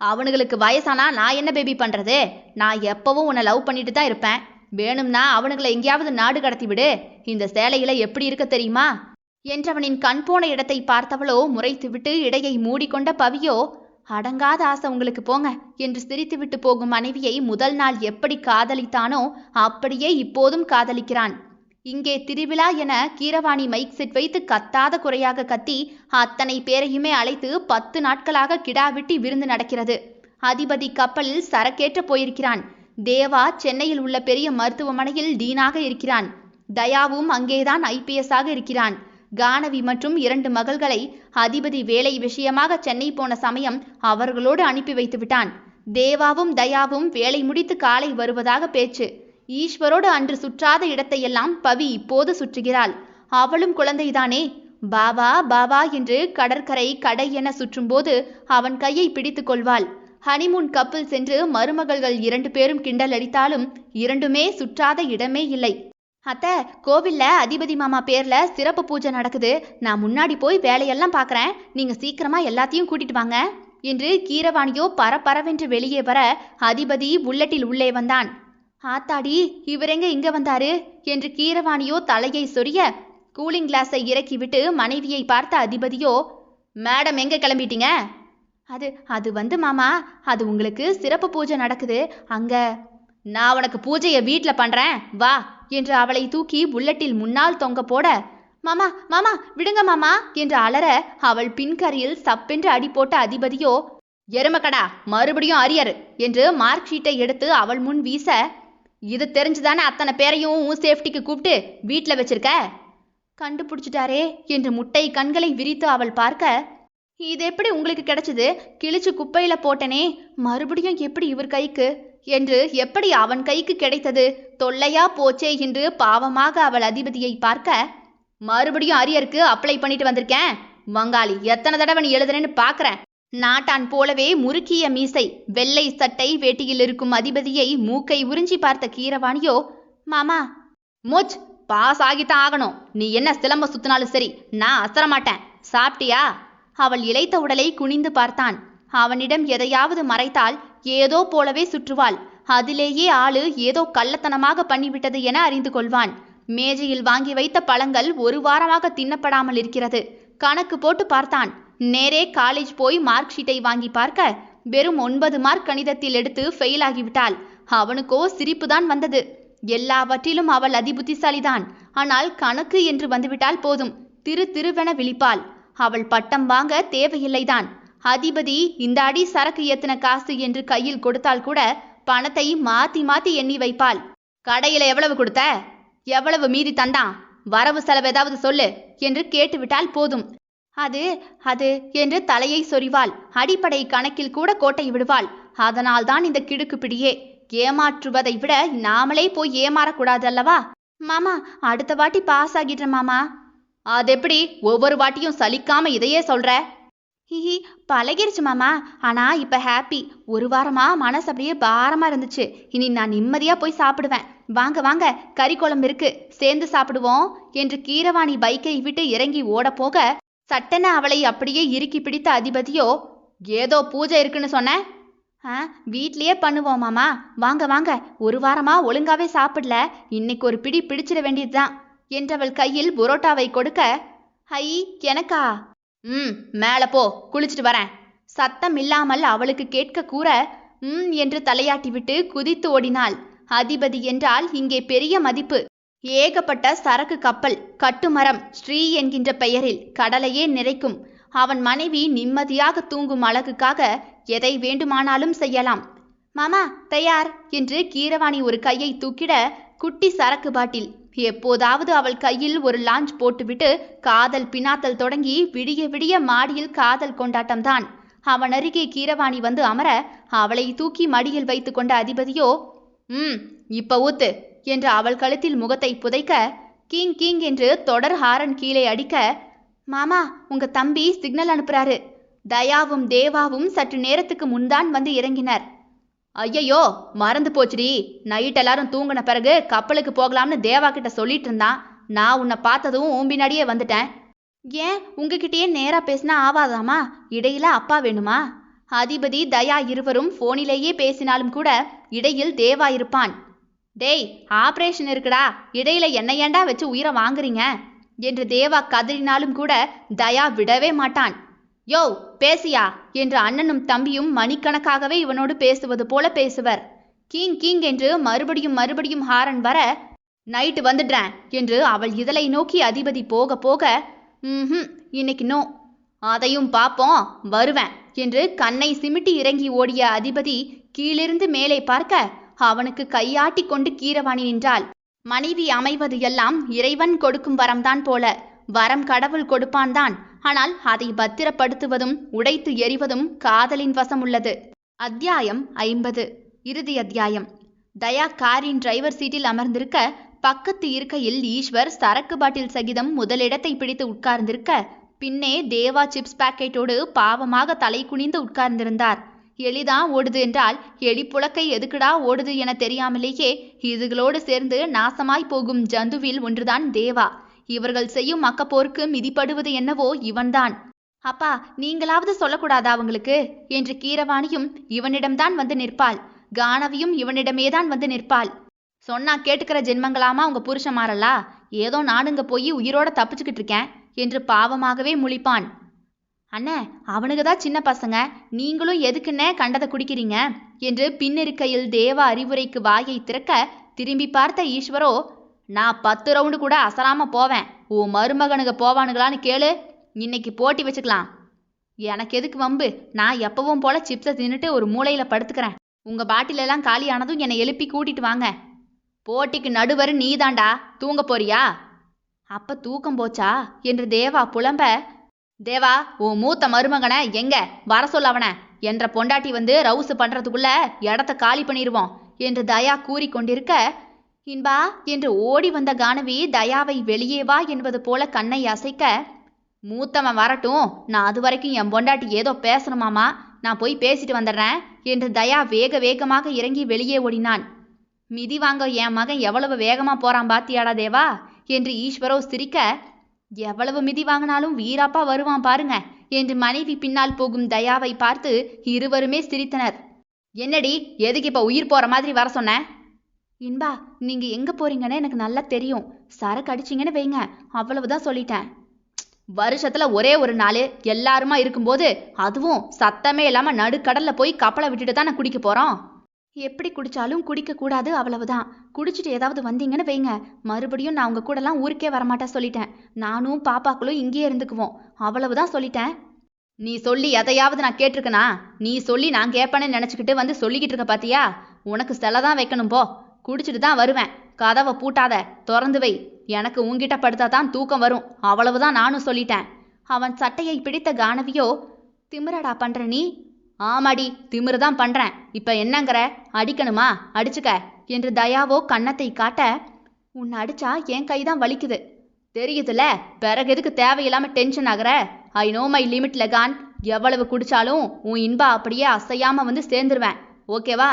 அவனுங்களுக்கு வயசானா நான் என்ன பேபி பண்றது? நான் எப்பவும் உன்னை லவ் பண்ணிட்டு தான் இருப்பேன். வேணும்னா அவனுங்களை எங்கேயாவது நாடு கடத்தி விடு, இந்த சேலையில எப்படி இருக்க தெரியுமா என்றவனின் கண் போன இடத்தை பார்த்தவளோ முறைத்துவிட்டு இடையை மூடிக்கொண்ட பவியோ, அடங்காத ஆசை உங்களுக்கு போங்க என்று சிரித்துவிட்டு போகும் மனைவியை முதல் நாள் எப்படி காதலித்தானோ அப்படியே இப்போதும் காதலிக்கிறான். இங்கே திருவிழா என கீரவாணி மைக் செட் வைத்து கத்தாத குறையாக கத்தி அத்தனை பேரையுமே அழைத்து 10 நாட்களாக கிடாவிட்டி விருந்து நடக்கிறது. அதிபதி கப்பலில் சரக்கேற்ற போயிருக்கிறான். தேவா சென்னையில் உள்ள பெரிய மருத்துவமனையில் டீனாக இருக்கிறான். தயாவும் அங்கேதான் IPS-ஆக இருக்கிறான். கானவி மற்றும் 2 மகள்களை அதிபதி வேலை விஷயமாக சென்னை போன சமயம் அவர்களோடு அனுப்பி வைத்து விட்டான். தேவாவும் தயாவும் வேலை முடித்து காலை வருவதாக பேச்சு. ஈஸ்வரோடு அன்று சுற்றாத இடத்தையெல்லாம் பவி இப்போது சுற்றுகிறாள். அவளும் குழந்தைதானே. பாபா பாபா என்று கடற்கரை கடை என சுற்றும்போது அவன் கையை பிடித்து கொள்வாள். ஹனிமூன் கப்பல் சென்று மருமகள்கள் 2 பேரும் கிண்டல் அடித்தாலும் இரண்டுமே சுற்றாத இடமே இல்லை. அத்தை, கோவில்ல அதிபதி மாமா பேர்ல சிறப்பு பூஜை நடக்குது, நான் முன்னாடி போய் வேலையெல்லாம் பார்க்குறேன், நீங்க சீக்கிரமா எல்லாத்தையும் கூட்டிட்டு வாங்க என்று கீரவாணியோ பரபரவென்று வெளியே வர அதிபதி புல்லட்டில் உள்ளே வந்தான். ஆத்தாடி, இவரெங்க இங்க வந்தாரு என்று கீரவாணியோ தலையை சொரிய கூலிங் கிளாஸை இறக்கிவிட்டு மனைவியை பார்த்த அதிபதியோ, மேடம் எங்க கிளம்பிட்டீங்க? அது வந்து மாமா, அது உங்களுக்கு சிறப்பு பூஜை நடக்குது அங்க. நான் உனக்கு பூஜையை வீட்டில் பண்றேன் வா என்று அவளை தூக்கி புல்லட்டில் முன்னால் தொங்க போட, மாமா மாமா விடுங்க மாமா என்று அலற அவள் பின்கரியில் சப்பென்று அடி போட்ட அதிபதியோ, எருமக்கடா மறுபடியும் அரியர் என்று மார்க் ஷீட்டை எடுத்து அவள் முன் வீச, இது தெரிஞ்சுதானே அத்தனை பேரையும் உன் சேஃப்டிக்கு கூப்பிட்டு வீட்டில் வச்சிருக்க? கண்டுபிடிச்சிட்டாரே என்று முட்டை கண்களை விரித்து அவள் பார்க்க, இது எப்படி உங்களுக்கு கிடைச்சது? கிழிச்சு குப்பையில போட்டனே, மறுபடியும் எப்படி இவர் கைக்கு என்று எப்படி அவன் கைக்கு கிடைத்தது? தொல்லையா போச்சே என்று பாவமாக அவள் அதிபதியை பார்க்க, மறுபடியும் அரியருக்கு அப்ளை பண்ணிட்டு வந்திருக்கேன், வங்காளி எத்தனை தடவை நீ எழுதுறேன்னு பார்க்குறேன். நாட்டான் போலவே முறுக்கிய மீசை, வெள்ளை சட்டை வேட்டியில் இருக்கும் அதிபதியை மூக்கை உறிஞ்சி பார்த்த கீரவாணியோ, மாமா மூச், பாஸ் ஆகித்தான் ஆகணும், நீ என்ன சிலம்ப சுத்தினாலும் சரி, நான் அசரமாட்டேன், சாப்பிட்டியா? அவள் இளைத்த உடலை குனிந்து பார்த்தான். அவனிடம் எதையாவது மறைத்தால் ஏதோ போலவே சுற்றுவாள். அதிலேயே ஆளு ஏதோ கள்ளத்தனமாக பண்ணிவிட்டது என அறிந்து கொள்வான். மேஜையில் வாங்கி வைத்த பழங்கள் 1 வாரமாக தின்னப்படாமல் இருக்கிறது. கணக்கு போட்டு பார்த்தான். நேரே காலேஜ் போய் மார்க் ஷீட்டை வாங்கி பார்க்க வெறும் 9 மார்க் கணிதத்தில் எடுத்து ஃபெயில் ஆகிவிட்டாள். அவனுக்கோ சிரிப்புதான் வந்தது. எல்லாவற்றிலும் அவள் அதிபுத்திசாலிதான். ஆனால் கணக்கு என்று வந்துவிட்டால் போதும், திருவென விழிப்பாள். அவள் பட்டம் வாங்க தேவையில்லைதான். அதிபதி இந்த அடி சரக்கு எத்தனை காசு என்று கையில் கொடுத்தால் கூட பணத்தை மாத்தி மாத்தி எண்ணி வைப்பாள். கடையில எவ்வளவு கொடுத்த, எவ்வளவு மீதி தந்தான், வரவு செலவு ஏதாவது சொல்லு என்று கேட்டுவிட்டால் போதும். அது அது என்று தலையை சொறிவாள். அடிப்படை கணக்கில் கூட கோட்டை விடுவாள். அதனால்தான் இந்த கிடுக்கு பிடியே. ஏமாற்றுவதை விட நாமளே போய் ஏமாறக்கூடாது அல்லவா? மாமா, அடுத்த வாட்டி பாஸ் ஆகிடுறேன் மாமா. அதெப்படி ஒவ்வொரு வாட்டியும் சலிக்காம இதையே சொல்ற? ஹிஹி, பழகிருச்சு மாமா. ஆனா இப்ப ஹாப்பி. ஒரு வாரமா மனசு அப்படியே பாரமா இருந்துச்சு. இனி நான் நிம்மதியா போய் சாப்பிடுவேன். வாங்க வாங்க, கறி குழம்பு இருக்கு, சேர்ந்து சாப்பிடுவோம் என்று கீரவாணி பைக்கை விட்டு இறங்கி ஓட போக சட்டென அவளை அப்படியே இறுக்கி பிடித்த அதிபதியோ, ஏதோ பூஜை இருக்குன்னு சொன்ன. வீட்லயே பண்ணுவோம் மாமா, வாங்க வாங்க. ஒரு வாரமா ஒழுங்காவே சாப்பிடல, இன்னைக்கு ஒரு பிடி பிடிச்சிட வேண்டியதுதான் என்றவள் கையில் புரோட்டாவை கொடுக்க, ஐ எனக்கா? மேல போ, குளிச்சுட்டு வரேன். சத்தம் இல்லாமல் அவளுக்கு கேட்க கூற என்று தலையாட்டிவிட்டு குதித்து ஓடினாள். அதிபதி என்றால் இங்கே பெரிய மதிப்பு. ஏகப்பட்ட சரக்கு கப்பல், கட்டுமரம், ஸ்ரீ என்கின்ற பெயரில் கடலையே நிறைக்கும். அவன் மனைவி நிம்மதியாக தூங்கும் அழகுக்காக எதை வேண்டுமானாலும் செய்யலாம். மாமா தயார் என்று கீரவாணி ஒரு கையை தூக்கிட, குட்டி சரக்கு பாட்டில். எப்போதாவது அவள் கையில் ஒரு லாஞ்ச் போட்டுவிட்டு காதல் பினாத்தல் தொடங்கி விடிய விடிய மாடியில் காதல் கொண்டாட்டம்தான். அவன் அருகே கீரவாணி வந்து அமர அவளை தூக்கி மடியில் வைத்து கொண்ட அதிபதியோ, இப்ப ஊத்து என்று அவள் கழுத்தில் முகத்தை புதைக்க, கிங் கிங் என்று தொடர் ஹாரன் கீழே அடிக்க, மாமா உங்க தம்பி சிக்னல் அனுப்புறாரு. தயாவும் தேவாவும் சற்று நேரத்துக்கு முன்தான் வந்து இறங்கினர். ஐயையோ, மறந்து போச்சுடி. நைட் எல்லாரும் தூங்கின பிறகு கப்பலுக்கு போகலாம்னு தேவா கிட்ட சொல்லிட்டு இருந்தான். நான் உன்னை பார்த்ததும் பின்னாடியே வந்துட்டேன். ஏன் உங்ககிட்டயே நேரா பேசினா ஆவாதாமா? இடையில அப்பா வேணுமா? அதிபதி தயா இருவரும் போனிலேயே பேசினாலும் கூட இடையில் தேவா இருப்பான். டேய், ஆபரேஷன் இருக்குடா, இடையில என்ன ஏண்டா வச்சு உயிரை வாங்குறீங்க என்று தேவா கதறினாலும் கூட தயா விடவே மாட்டான். யோ பேசியா என்று அண்ணனும் தம்பியும் மணிக்கணக்காகவே இவனோடு பேசுவது போல பேசுவர். கிங் கிங் என்று மறுபடியும் மறுபடியும் ஹாரன் வர, நைட்டு வந்துடுறேன் என்று அவள் இதழை நோக்கி அதிபதி போக போக, இன்னைக்கு நோ, அதையும் பாப்போம், வருவேன் என்று கண்ணை சிமிட்டி இறங்கி ஓடிய அதிபதி கீழிருந்து மேலே பார்க்க அவனுக்கு கையாட்டி கொண்டு கீரவாணி நின்றாள். மனைவி அமைவது எல்லாம் இறைவன் கொடுக்கும் வரம்தான் போல. வரம் கடவுள் கொடுப்பான்தான், ஆனால் அதை பத்திரப்படுத்துவதும் உடைத்து எறிவதும் காதலின் வசம் உள்ளது. அத்தியாயம் 50. இறுதி அத்தியாயம். தயா காரின் டிரைவர் சீட்டில் அமர்ந்திருக்க, பக்கத்து இருக்கையில் ஈஸ்வர் சரக்கு பாட்டில் சகிதம் முதலிடத்தை பிடித்து உட்கார்ந்திருக்க, பின்னே தேவா சிப்ஸ் பாக்கெட்டோடு பாவமாக தலை குனிந்து உட்கார்ந்திருந்தார். எலிதான் ஓடுது என்றால் எலிப்புழக்கை எதுக்குடா ஓடுது என தெரியாமலேயே இதுகளோடு சேர்ந்து நாசமாய் போகும் ஜந்துவில் ஒன்றுதான் தேவா. இவர்கள் செய்யும் அக்கப்போருக்கு மிதிப்படுவது என்னவோ இவன்தான். அப்பா, நீங்களாவது சொல்லக்கூடாதா அவங்களுக்கு என்று கீரவாணியும் இவனிடம்தான் வந்து நிற்பாள். கானவியும் இவனிடமேதான் வந்து நிற்பாள். சொன்னா கேட்டுக்கிற ஜென்மங்களாமா உங்க புருஷமாரலா? ஏதோ நானுங்க போய் உயிரோட தப்பிச்சுக்கிட்டு இருக்கேன் என்று பாவமாகவே முழிப்பான். அண்ணே, அவனுக்குதான் சின்ன பசங்க, நீங்களும் எதுக்குன்னே கண்டதை குடிக்கிறீங்க என்று பின்னிருக்கையில் தேவா அறிவுரைக்கு வாயை திறக்க, திரும்பி பார்த்த ஈஸ்வரோ, நான் 10 ரவுண்டு கூட அசராம போவேன். உன் மருமகனுங்க போவானுங்களான்னு கேளு, இன்னைக்கு போட்டி வச்சுக்கலாம். எனக்கு எதுக்கு வம்பு? நான் எப்பவும் போல சிப்ஸை தின்னுட்டு ஒரு மூலையில படுத்துக்கிறேன். உங்க பாட்டிலெல்லாம் காலியானதும் என்னை எழுப்பி கூட்டிட்டு வாங்க. போட்டிக்கு நடுவர் நீதாண்டா, தூங்க போறியா? அப்ப தூக்கம் போச்சா என்று தேவா புலம்ப, தேவா உன் மூத்த மருமகனை எங்க வர சொல்ல அவன என்ற பொண்டாட்டி வந்து ரவுசு பண்றதுக்குள்ள இடத்த காலி பண்ணிடுவோம் என்று தயா கூறிக்கொண்டிருக்க, இன்பா என்று ஓடி வந்த கானவி தயாவை வெளியே வா என்பது போல கண்ணை அசைக்க, மூத்தவன் வரட்டும், நான் அது வரைக்கும் என் பொண்டாட்டி ஏதோ பேசணுமாமா, நான் போய் பேசிட்டு வந்துடுறேன் என்று தயா வேக வேகமாக இறங்கி வெளியே ஓடினான். மிதி வாங்க என் மகன் எவ்வளவு வேகமா போறான் பாத்தியாடா தேவா என்று ஈஸ்வரோ சிரிக்க, எவ்வளவு மிதி வாங்கினாலும் வீராப்பா வருவான் பாருங்க என்று மனைவி பின்னால் போகும் தயாவை பார்த்து இருவருமே சிரித்தனர். என்னடி, எதுக்கு இப்ப உயிர் போற மாதிரி வர சொன்ன? இன்பா, நீங்க எங்க போறீங்கன்னு எனக்கு நல்லா தெரியும். சரக்கு அடிச்சிங்கன்னு வைங்க, அவ்வளவுதான் சொல்லிட்டேன். வருஷத்துல ஒரே ஒரு நாள் எல்லாருமா இருக்கும்போது, அதுவும் சத்தமே இல்லாம நடுக்கடல்ல போய் கப்பலை விட்டுட்டு தான் நான் குடிக்க போறோம். எப்படி குடிச்சாலும் குடிக்க கூடாது, அவ்வளவுதான். குடிச்சிட்டு ஏதாவது வந்தீங்கன்னு வைங்க, மறுபடியும் நான் உங்க கூடலாம் ஊருக்கே வரமாட்டேன் சொல்லிட்டேன். நானும் பாப்பாக்களும் இங்கேயே இருந்துக்குவோம், அவ்வளவுதான் சொல்லிட்டேன். நீ சொல்லி எதையாவது நான் கேட்டிருக்கனா? நீ சொல்லி நான் கேட்பேன்னு நினைச்சுக்கிட்டு வந்து சொல்லிக்கிட்டு இருக்க பாத்தியா? உனக்கு செலதான் வைக்கணும் போ. குடிச்சிட்டு தான் வருவேன். கதவை பூட்டாத, திறந்து வை. எனக்கு உன்கிட்ட படுத்தாதான் தூக்கம் வரும். அவ்வளவுதான் நானும் சொல்லிட்டேன். அவன் சட்டையை பிடித்த கானவியோ, திமிரடா பண்ற நீ? ஆமாடி, திமிருதான் பண்றேன். இப்ப என்னங்கிற? அடிக்கணுமா? அடிச்சுக்க என்று தயாவோ கன்னத்தை காட்ட, உன்னை அடிச்சா என் கைதான் வலிக்குது. தெரியுதுல, பிறகு எதுக்கு தேவையில்லாம டென்ஷன் ஆகுற? I know my limit லெகான். எவ்வளவு குடிச்சாலும் உன் இன்பா அப்படியே அசையாம வந்து சேர்ந்துருவேன். ஓகேவா?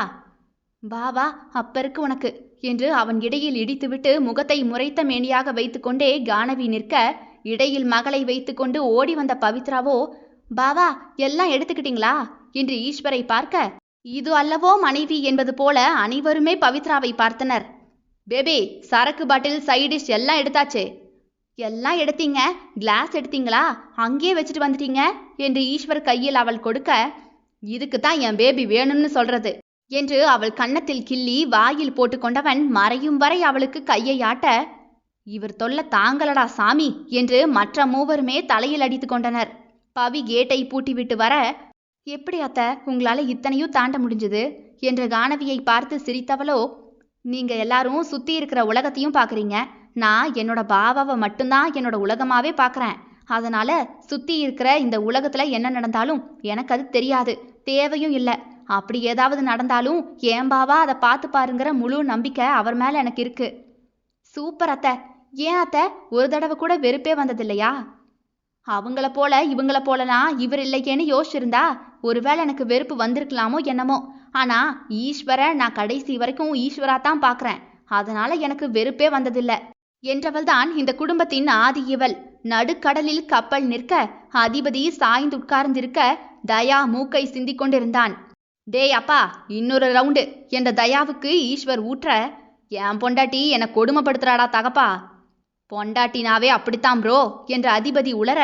பாவா, அப்ப இருக்கு உனக்கு என்று அவன் இடையில் இடித்துவிட்டு முகத்தை முறைத்த மேனியாக வைத்துக்கொண்டே கானவி நிற்க, இடையில் மகளை வைத்துக்கொண்டு ஓடி வந்த பவித்ராவோ, பாவா எல்லாம் எடுத்துக்கிட்டீங்களா என்று ஈஸ்வரை பார்க்க, இது அல்லவோ மனைவி என்பது போல அனைவருமே பவித்ராவை பார்த்தனர். பேபி, சரக்கு பாட்டில், சைடிஷ் எல்லாம் எடுத்தாச்சே. எல்லாம் எடுத்தீங்க, கிளாஸ் எடுத்தீங்களா? அங்கேயே வச்சுட்டு வந்துட்டீங்க என்று ஈஸ்வர் கையில் அவள் கொடுக்க, இதுக்கு தான் என் பேபி வேணும்னு சொல்றது என்று அவள் கன்னத்தில் கிள்ளி வாயில் போட்டுக்கொண்டவன் மறையும் வரை அவளுக்கு கையை ஆட்ட, இவர் தொல்ல தாங்களடா சாமி என்று மற்ற மூவருமே தலையில் அடித்து கொண்டனர். பவி கேட்டை பூட்டிவிட்டு வர, எப்படி அத்தை உங்களால இத்தனையும் தாண்ட முடிஞ்சது என்று கானவியை பார்த்து சிரித்தவளோ, நீங்க எல்லாரும் சுத்தி இருக்கிற உலகத்தையும் பாக்குறீங்க. நான் என்னோட பாவாவை மட்டும்தான் என்னோட உலகமாவே பாக்குறேன். அதனால சுத்தி இருக்கிற இந்த உலகத்துல என்ன நடந்தாலும் எனக்கு அது தெரியாது, தேவையும் இல்லை. அப்படி ஏதாவது நடந்தாலும் ஏன் பாவா அதை பார்த்து பாருங்கிற முழு நம்பிக்கை அவர் மேல எனக்கு இருக்கு. சூப்பர் அத்தை. ஏன் அத்தை ஒரு தடவை கூட வெறுப்பே வந்ததில்லையா? அவங்கள போல இவங்கள போலலாம் இவர் இல்லையேன்னு யோசிச்சிருந்தா ஒருவேளை எனக்கு வெறுப்பு வந்திருக்கலாமோ என்னமோ. ஆனா ஈஸ்வர நான் கடைசி வரைக்கும் ஈஸ்வராத்தான் பாக்குறேன். அதனால எனக்கு வெறுப்பே வந்ததில்லை என்றவள்தான் இந்த குடும்பத்தின் ஆதி இவள். நடுக்கடலில் கப்பல் நிற்க அதிபதி சாய்ந்து உட்கார்ந்திருக்க தயா மூக்கை சிந்திக் கொண்டிருந்தான். டேய் அப்பா, இன்னொரு ரவுண்டு என்ற தயாவுக்கு ஈஸ்வர் ஊற்ற, என் பொண்டாட்டி என்னை கொடுமைப்படுத்துறாடா தகப்பா. பொண்டாட்டினாவே அப்படித்தான் ப்ரோ என்று அதிபதி உளர,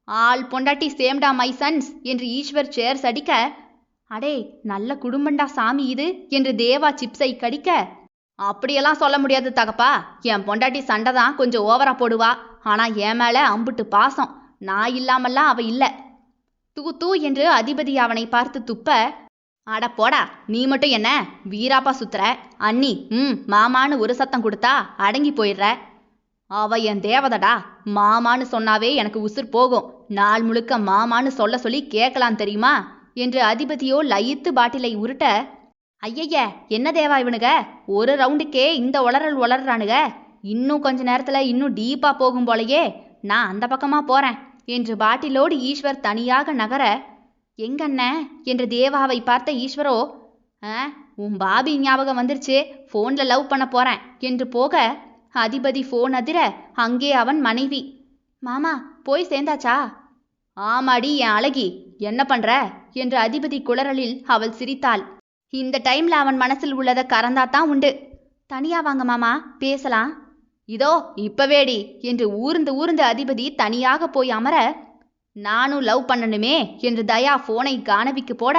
ஆள் பொண்டாட்டி சேம்டா மை சன்ஸ் என்று ஈஸ்வர் சேர்ஸ் அடிக்க, அடே நல்ல குடும்பண்டா சாமி இது என்று தேவா சிப்ஸை கடிக்க, அப்படியெல்லாம் சொல்ல முடியாது தகப்பா. என் பொண்டாட்டி சண்டை தான் கொஞ்சம் ஓவரா போடுவா. ஆனா என் மேல அம்புட்டு பாசம். நான் இல்லாமல்லாம் அவ இல்ல. தூ தூ என்று அதிபதி அவனை பார்த்து துப்ப, அட போடா, நீ மட்டும் என்ன வீராப்பா சுத்துற? அண்ணி மாமான்னு ஒரு சத்தம் கொடுத்தா அடங்கி போயிடுற. அவ என் தேவதடா. மாமான்னு சொன்னாவே எனக்கு உசுர் போகும். நாள் முழுக்க மாமான்னு சொல்ல சொல்லி கேட்கலாம் தெரியுமா என்று அதிபதியோ லயித்து பாட்டிலை உருட்ட, ஐயய்ய என்ன தேவா இவனுங்க, ஒரு ரவுண்டுக்கே இந்த உளறானுங்க. இன்னும் கொஞ்ச நேரத்துல இன்னும் டீப்பா போகும் போலையே. நான் அந்த பக்கமா போறேன் என்று பாட்டிலோடு ஈஸ்வர் தனியாக நகர, எங்கண்ண என்று தேவாவை பார்த்த ஈஸ்வரோ, உன் பாபி ஞாபகம் வந்துருச்சு, போன்ல லவ் பண்ண போறேன் என்று போக, அதிபதி போன் அதிர அங்கே அவன் மனைவி, மாமா போய் சேர்ந்தாச்சா? ஆமாடி என் அழகி, என்ன பண்ற என்று அதிபதி குளறலில் அவள் சிரித்தாள். இந்த டைம்ல அவன் மனசில் உள்ளதை கறந்தாத்தான் உண்டு. தனியா வாங்க மாமா பேசலாம். இதோ இப்பவேடி என்று ஊர்ந்து அதிபதி தனியாக போய் அமர, நானும் லவ் பண்ணணுமே என்று தயா போனை கானவிக்கு போட,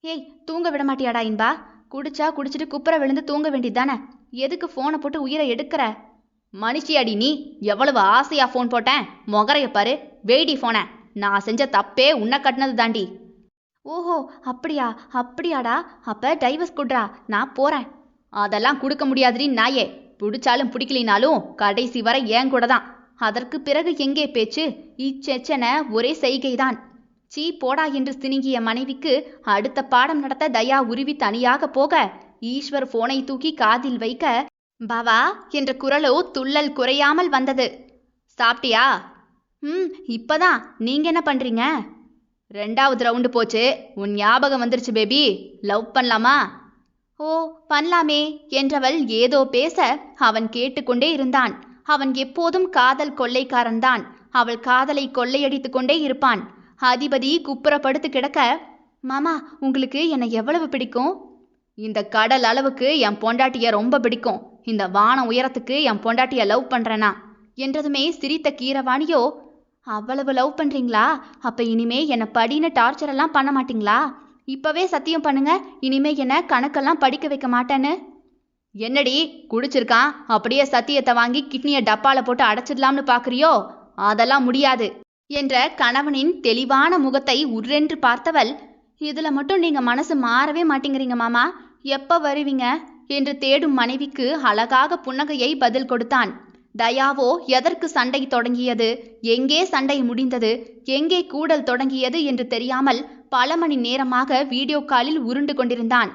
ஏய் தூங்க விட மாட்டியாடா இன்பா? குடிச்சா குடிச்சிட்டு குப்புற விழுந்து தூங்க வேண்டியதானே, எதுக்கு போனை போட்டு உயிரை எடுக்கிற? மனுஷியாடி நீ, எவ்வளவு ஆசையா போன் போட்டேன், மொகரைய பாரு, வெயிடி போன. நான் செஞ்ச தப்பே உன்னை கட்டினது தாண்டி. ஓஹோ அப்படியாடா, அப்ப டைவர்ஸ் குடுறா, நான் போறேன். அதெல்லாம் கொடுக்க முடியாதுடி நாயே. பிடிச்சாலும் பிடிக்கலினாலும் கடைசி வரை ஏன் கூட தான். அதற்கு பிறகு எங்கே பேச்சு? இச்செச்சன ஒரே செய்கைதான். சீ போடா என்று சினுங்கிய மனைவிக்கு அடுத்த பாடம் நடத்த தயா உருவி தனியாக போக, ஈஸ்வர் போனை தூக்கி காதில் வைக்க, பாவா என்ற குரலோ துள்ளல் குறையாமல் வந்தது. சாப்பிட்டியா? இப்பதான். நீங்க என்ன பண்றீங்க? 2வது ரவுண்டு போச்சு, உன் ஞாபகம் வந்துருச்சு பேபி. லவ் பண்ணலாமா? ஓ பண்ணலாமே என்றவள் ஏதோ பேச அவன் கேட்டுக்கொண்டே இருந்தான். அவன் எப்போதும் காதல் கொள்ளைக்காரன்தான். அவள் காதலை கொள்ளையடித்து கொண்டே இருப்பான். அதிபதி குப்புறப்படுத்து கிடக்க, மாமா உங்களுக்கு என்னை எவ்வளவு பிடிக்கும்? இந்த கடல் அளவுக்கு என் பொண்டாட்டிய ரொம்ப பிடிக்கும். இந்த வானம் உயரத்துக்கு என் பொண்டாட்டிய லவ் பண்றேனா என்றதுமே சிரித்த கீரவாணியோ, அவ்வளவு லவ் பண்றீங்களா? அப்ப இனிமே என்னை படின்னு டார்ச்சர் எல்லாம் பண்ண மாட்டீங்களா? இப்பவே சத்தியம் பண்ணுங்க, இனிமே என்ன கணக்கெல்லாம் படிக்க வைக்க மாட்டேன்னு. என்னடி குடிச்சிருக்கான், அப்படியே சத்தியத்தை வாங்கி கிட்னியை டப்பால போட்டு அடைச்சிடலாம்னு பாக்குறியோ? அதெல்லாம் முடியாது என்ற கணவனின் தெளிவான முகத்தை உர்ரென்று பார்த்தவள், இதுல மட்டும் நீங்க மனசு மாறவே மாட்டேங்கிறீங்க மாமா. எப்ப வருவீங்க என்று தேடும் மனைவிக்கு அழகாக புன்னகையை பதில் கொடுத்தான். தயாவோ எதற்கு சண்டை தொடங்கியது, எங்கே சண்டை முடிந்தது, எங்கே கூடல் தொடங்கியது என்று தெரியாமல் பல மணி நேரமாக வீடியோ காலில் உருண்டு கொண்டிருந்தான்.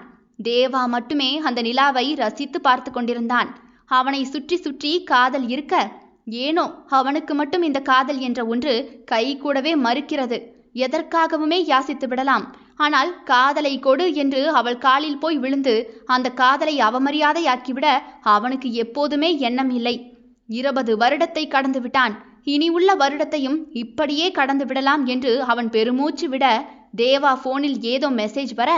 தேவா மட்டுமே அந்த நிலாவை ரசித்து பார்த்து கொண்டிருந்தான். அவனை சுற்றி சுற்றி காதல் இருக்க, ஏனோ அவனுக்கு மட்டும் இந்த காதல் என்ற ஒன்று கை கூடவே மறுக்கிறது. எதற்காகவுமே யாசித்து விடலாம். ஆனால் காதலை கொடு என்று அவள் காலில் போய் விழுந்து அந்த காதலை அவமரியாதையாக்கிவிட அவனுக்கு எப்போதுமே எண்ணம் இல்லை. 20 வருடத்தை கடந்து விட்டான். இனி உள்ள வருடத்தையும் இப்படியே கடந்து விடலாம் என்று அவன் பெருமூச்சு விட, தேவா போனில் ஏதோ மெசேஜ் வர,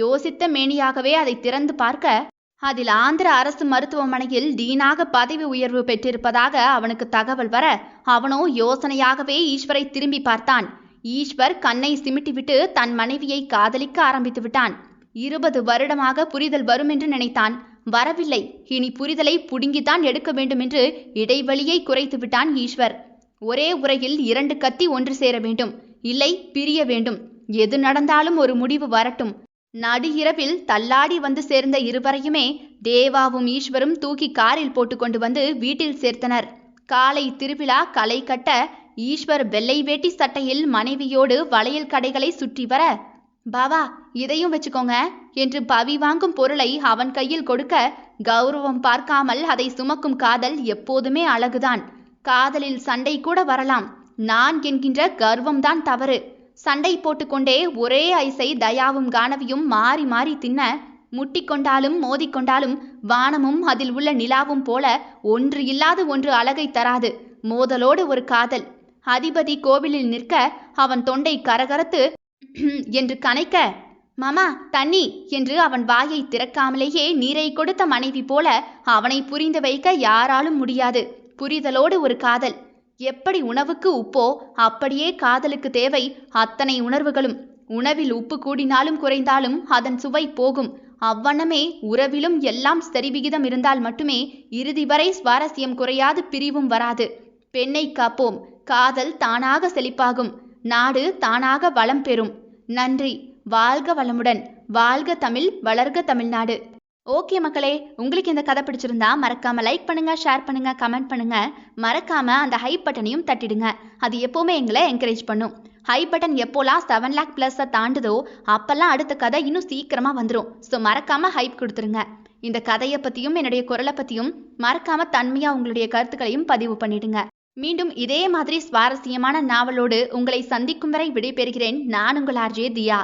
யோசித்த மேனியாகவே அதை திறந்து பார்க்க, அதில் ஆந்திர அரசு மருத்துவமனையில் டீனாக பதவி உயர்வு பெற்றிருப்பதாக அவனுக்கு தகவல் வர, அவனோ யோசனையாகவே ஈஸ்வரை திரும்பி பார்த்தான். ஈஸ்வர் கண்ணை சிமிட்டிவிட்டு தன் மனைவியை காதலிக்க ஆரம்பித்து விட்டான். 20 வருடமாக புரிதல் வரும் என்று நினைத்தான். வரவில்லை. இனி புரிதலை புடுங்கித்தான் எடுக்க வேண்டும் என்று இடைவெளியை குறைத்து விட்டான் ஈஸ்வர். ஒரே உரையில் 2 கத்தி ஒன்று சேர வேண்டும், இல்லை பிரிய வேண்டும். எது நடந்தாலும் ஒரு முடிவு வரட்டும். நடு இரவில் தள்ளாடி வந்து சேர்ந்த இருவரையுமே தேவாவும் ஈஸ்வரும் தூக்கி காரில் போட்டுக்கொண்டு வந்து வீட்டில் சேர்த்தனர். காலை திருவிழா களை கட்ட ஈஸ்வர் வெள்ளை வேட்டி சட்டையில் மனைவியோடு வளையல் கடைகளை சுற்றி வர, பாவா இதையும் வச்சுக்கோங்க என்று பவி வாங்கும் பொருளை அவன் கையில் கொடுக்க, கௌரவம் பார்க்காமல் அதை சுமக்கும் காதல் எப்போதுமே அழகுதான். காதலில் சண்டை கூட வரலாம். நான் என்கின்ற கர்வம்தான் தவறு. சண்டை போட்டுக்கொண்டே ஒரே ஐஸை தயாவும் கானவியும் மாறி மாறி தின்ன, முட்டிக்கொண்டாலும் மோதிக்கொண்டாலும் வானமும் அதில் உள்ள நிலாவும் போல ஒன்று இல்லாத ஒன்று அழகை தராது. மோதலோடு ஒரு காதல். அதிபதி கோவிலில் நிற்க அவன் தொண்டை கரகரத்து என்று கனைக்க, மாமா தண்ணி என்று அவன் வாயை திறக்காமலேயே நீரை கொடுத்த மனைவி போல அவனை புரிந்து வைக்க யாராலும் முடியாது. புரிதலோடு ஒரு காதல். எப்படி உணவுக்கு உப்போ அப்படியே காதலுக்கு தேவை அத்தனை உணர்வுகளும். உணவில் உப்பு கூடினாலும் குறைந்தாலும் அதன் சுவை போகும். அவ்வண்ணமே உறவிலும் எல்லாம் சரிவிகிதம் இருந்தால் மட்டுமே இறுதி வரை சுவாரஸ்யம் குறையாது, பிரிவும் வராது. பெண்ணை காப்போம். காதல் தானாக செழிப்பாகும். நாடு தானாக வளம் பெறும். நன்றி. வாழ்க வளமுடன். வாழ்க தமிழ், வளர்க தமிழ்நாடு. ஓகே மக்களே, உங்களுக்கு இந்த கதை பிடிச்சிருந்தா மறக்காம லைக் பண்ணுங்க, ஷேர் பண்ணுங்க, கமெண்ட் பண்ணுங்க. மறக்காம அந்த ஹைப் பட்டனையும் தட்டிடுங்க. அது எப்பவுமே எங்களை என்கரேஜ் பண்ணும். ஹைப் பட்டன் எப்போலாம் 7 lakh ப்ளஸ் தாண்டுதோ அப்பெல்லாம் அடுத்த கதை இன்னும் சீக்கிரமா வந்துடும். ஸோ மறக்காம ஹைப் கொடுத்துருங்க. இந்த கதையை பத்தியும் என்னுடைய குரலை பத்தியும் மறக்காம தன்மையா உங்களுடைய கருத்துக்களையும் பதிவு பண்ணிடுங்க. மீண்டும் இதே மாதிரி சுவாரஸ்யமான நாவலோடு உங்களை சந்திக்கும் வரை விடைபெறுகிறேன். நான் உங்கள் RJ தியா.